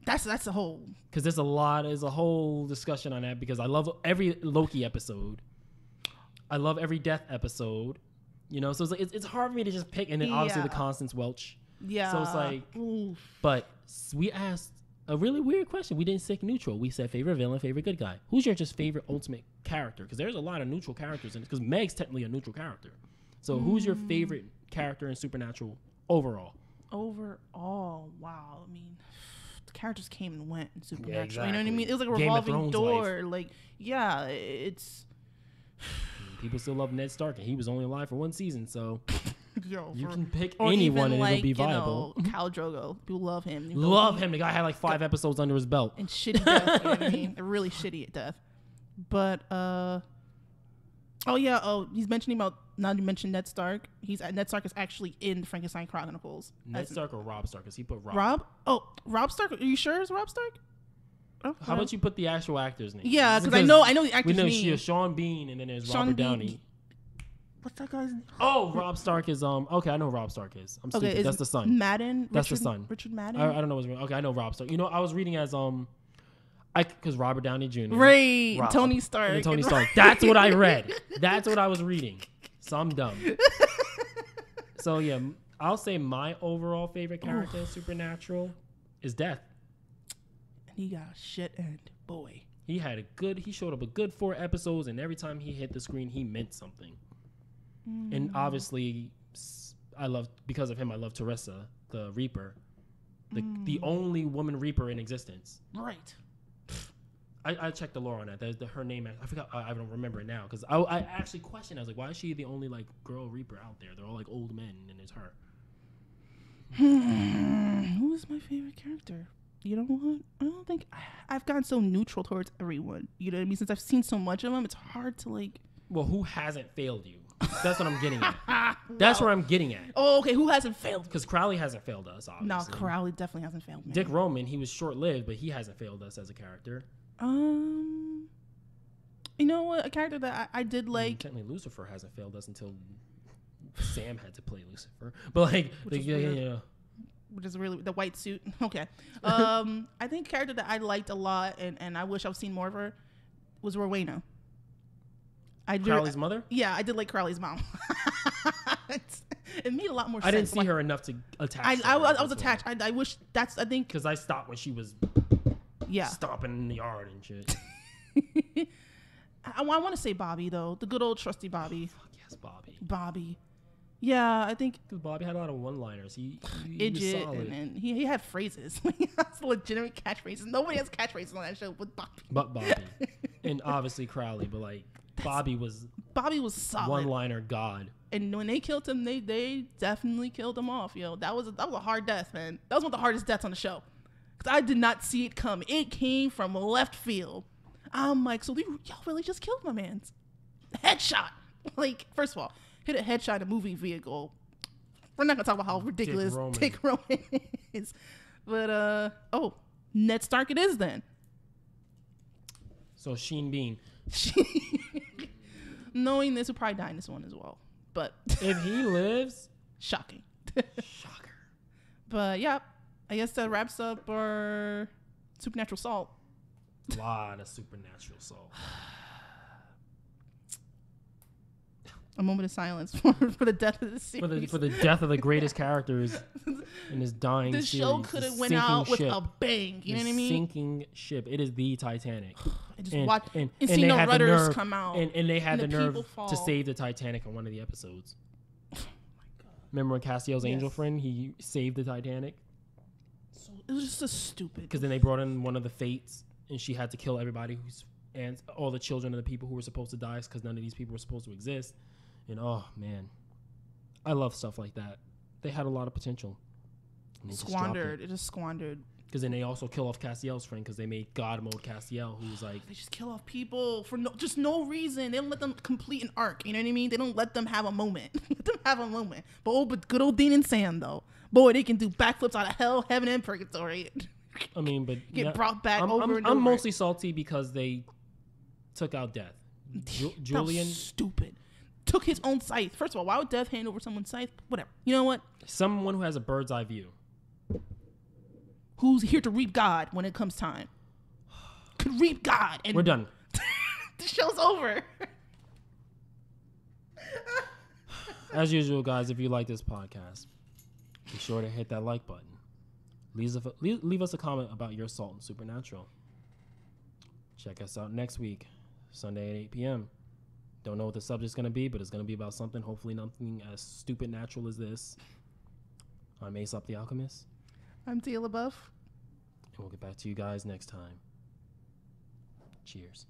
Speaker 2: That's a whole,
Speaker 1: because there's a whole discussion on that because I love every Loki episode. I love every Death episode, so it's hard for me to just pick. And then obviously the Constance Welch.
Speaker 2: Yeah.
Speaker 1: So it's like, but we asked a really weird question. We didn't stick neutral. We said favorite villain, favorite good guy. Who's your just favorite ultimate character? Because there's a lot of neutral characters in it. Because Meg's technically a neutral character. So who's your favorite character in Supernatural overall?
Speaker 2: Overall, wow. I mean, the characters came and went in Supernatural. Yeah, exactly. You know what I mean? It was like a revolving door. Life. It's.
Speaker 1: People still love Ned Stark, and he was only alive for 1 season, so you can pick
Speaker 2: or
Speaker 1: anyone
Speaker 2: even
Speaker 1: and it'll be viable.
Speaker 2: Khal Drogo. People love him.
Speaker 1: Love him. The guy had 5 episodes under his belt.
Speaker 2: And shitty death. You know what I mean? Really shitty at death. But, he's mentioning about, now you mentioned Ned Stark. Ned Stark is actually in the Frankenstein Chronicles.
Speaker 1: Ned Stark or Rob Stark? Because he put Rob.
Speaker 2: Rob? Oh, Rob Stark. Are you sure it's Rob Stark?
Speaker 1: Oh, how about you put the actual actor's name?
Speaker 2: Yeah, because I know the actor's name.
Speaker 1: We know Sean Bean, and then there's Robert Downey.
Speaker 2: What's that guy's name?
Speaker 1: Oh, Rob Stark is okay. I know who Rob Stark is. I'm stupid. That's the son.
Speaker 2: Madden.
Speaker 1: That's the son.
Speaker 2: Richard Madden.
Speaker 1: I don't know what's wrong. Okay, I know Rob Stark. I was reading as because Robert Downey Jr.
Speaker 2: Right, Tony Stark.
Speaker 1: And Tony Stark. That's what I read. That's what I was reading. So I'm dumb. So yeah, I'll say my overall favorite character in Supernatural is Death.
Speaker 2: He got a shit end, boy.
Speaker 1: He showed up a good 4 episodes, and every time he hit the screen, he meant something. And obviously, because of him, I love Teresa, the Reaper, the only woman Reaper in existence.
Speaker 2: Right.
Speaker 1: I checked the lore on that. Her name, I forgot. I don't remember it now because I actually questioned. I was like, why is she the only girl Reaper out there? They're all old men, and it's her.
Speaker 2: Who is my favorite character? You know what? I don't think I've gotten so neutral towards everyone. You know what I mean? Since I've seen so much of them, it's hard to
Speaker 1: Well, who hasn't failed you? That's what I'm getting at. That's where I'm getting at.
Speaker 2: Oh, okay. Who hasn't failed?
Speaker 1: Because Crowley hasn't failed us, obviously.
Speaker 2: No, Crowley definitely hasn't failed me.
Speaker 1: Dick Roman, he was short-lived, but he hasn't failed us as a character.
Speaker 2: You know what? A character that I did like.
Speaker 1: Technically, Lucifer hasn't failed us until Sam had to play Lucifer. But
Speaker 2: which is really the white suit. Okay. I think a character that I liked a lot and I wish I've seen more of her was Rowena.
Speaker 1: Crowley's mother?
Speaker 2: Yeah, I did like Crowley's mom. It made a lot more sense.
Speaker 1: I didn't see her enough to attach.
Speaker 2: I was attached. I wish I think
Speaker 1: because I stopped when she was stomping in the yard and shit.
Speaker 2: I want to say Bobby though, the good old trusty Bobby.
Speaker 1: Fuck yes, Bobby.
Speaker 2: Bobby. Yeah, I think
Speaker 1: because Bobby had a lot of one-liners. He was solid.
Speaker 2: and he had phrases. He has legitimate catchphrases. Nobody has catchphrases on that show but Bobby.
Speaker 1: But Bobby, and obviously Crowley, but like Bobby was
Speaker 2: solid.
Speaker 1: One-liner god.
Speaker 2: And when they killed him, they definitely killed him off. Yo, that was a hard death, man. That was one of the hardest deaths on the show because I did not see it come. It came from left field. I'm like, so y'all really just killed my man's headshot. Like, first of all, hit a headshot in a movie vehicle. We're not gonna talk about how ridiculous Dick Roman is, but Ned Stark it is then.
Speaker 1: So Sheen Bean.
Speaker 2: Knowing this, would probably die in this one as well. But
Speaker 1: if he lives,
Speaker 2: shocking.
Speaker 1: Shocker.
Speaker 2: But yeah, I guess that wraps up our supernatural salt.
Speaker 1: A lot of supernatural salt.
Speaker 2: A moment of silence for the death of the series.
Speaker 1: For the death of the greatest characters in this dying series.
Speaker 2: This show could have went out with a bang. You know what I mean?
Speaker 1: Sinking ship. It is the Titanic.
Speaker 2: And see no rudders come out.
Speaker 1: And they had the nerve to save the Titanic in one of the episodes. Oh my God. Remember when Castiel's angel friend, he saved the Titanic?
Speaker 2: So it was just so stupid.
Speaker 1: Because then they brought in one of the fates, and she had to kill everybody and all the children of the people who were supposed to die because none of these people were supposed to exist. And oh man, I love stuff like that. They had a lot of potential.
Speaker 2: It just squandered.
Speaker 1: Because then they also kill off Castiel's friend because they made God mode Castiel, who's like
Speaker 2: they just kill off people for no reason. They don't let them complete an arc. You know what I mean? They don't let them have a moment. But good old Dean and Sam though, boy, they can do backflips out of hell, heaven, and purgatory.
Speaker 1: I mean, but
Speaker 2: get brought back over and over.
Speaker 1: I'm mostly salty because they took out Death. Julian,
Speaker 2: that was stupid. Took his own scythe. First of all, why would Death hand over someone's scythe? Whatever. You know what?
Speaker 1: Someone who has a bird's eye view.
Speaker 2: Who's here to reap God when it comes time. Could reap God. And
Speaker 1: we're done.
Speaker 2: The show's over.
Speaker 1: As usual, guys, if you like this podcast, be sure to hit that like button. Leave us a comment about your salt and supernatural. Check us out next week, Sunday at 8 p.m. Don't know what the subject's going to be, but it's going to be about something. Hopefully nothing as stupid natural as this. I'm Aesop the Alchemist.
Speaker 2: I'm Tia LaBeouf.
Speaker 1: And we'll get back to you guys next time. Cheers.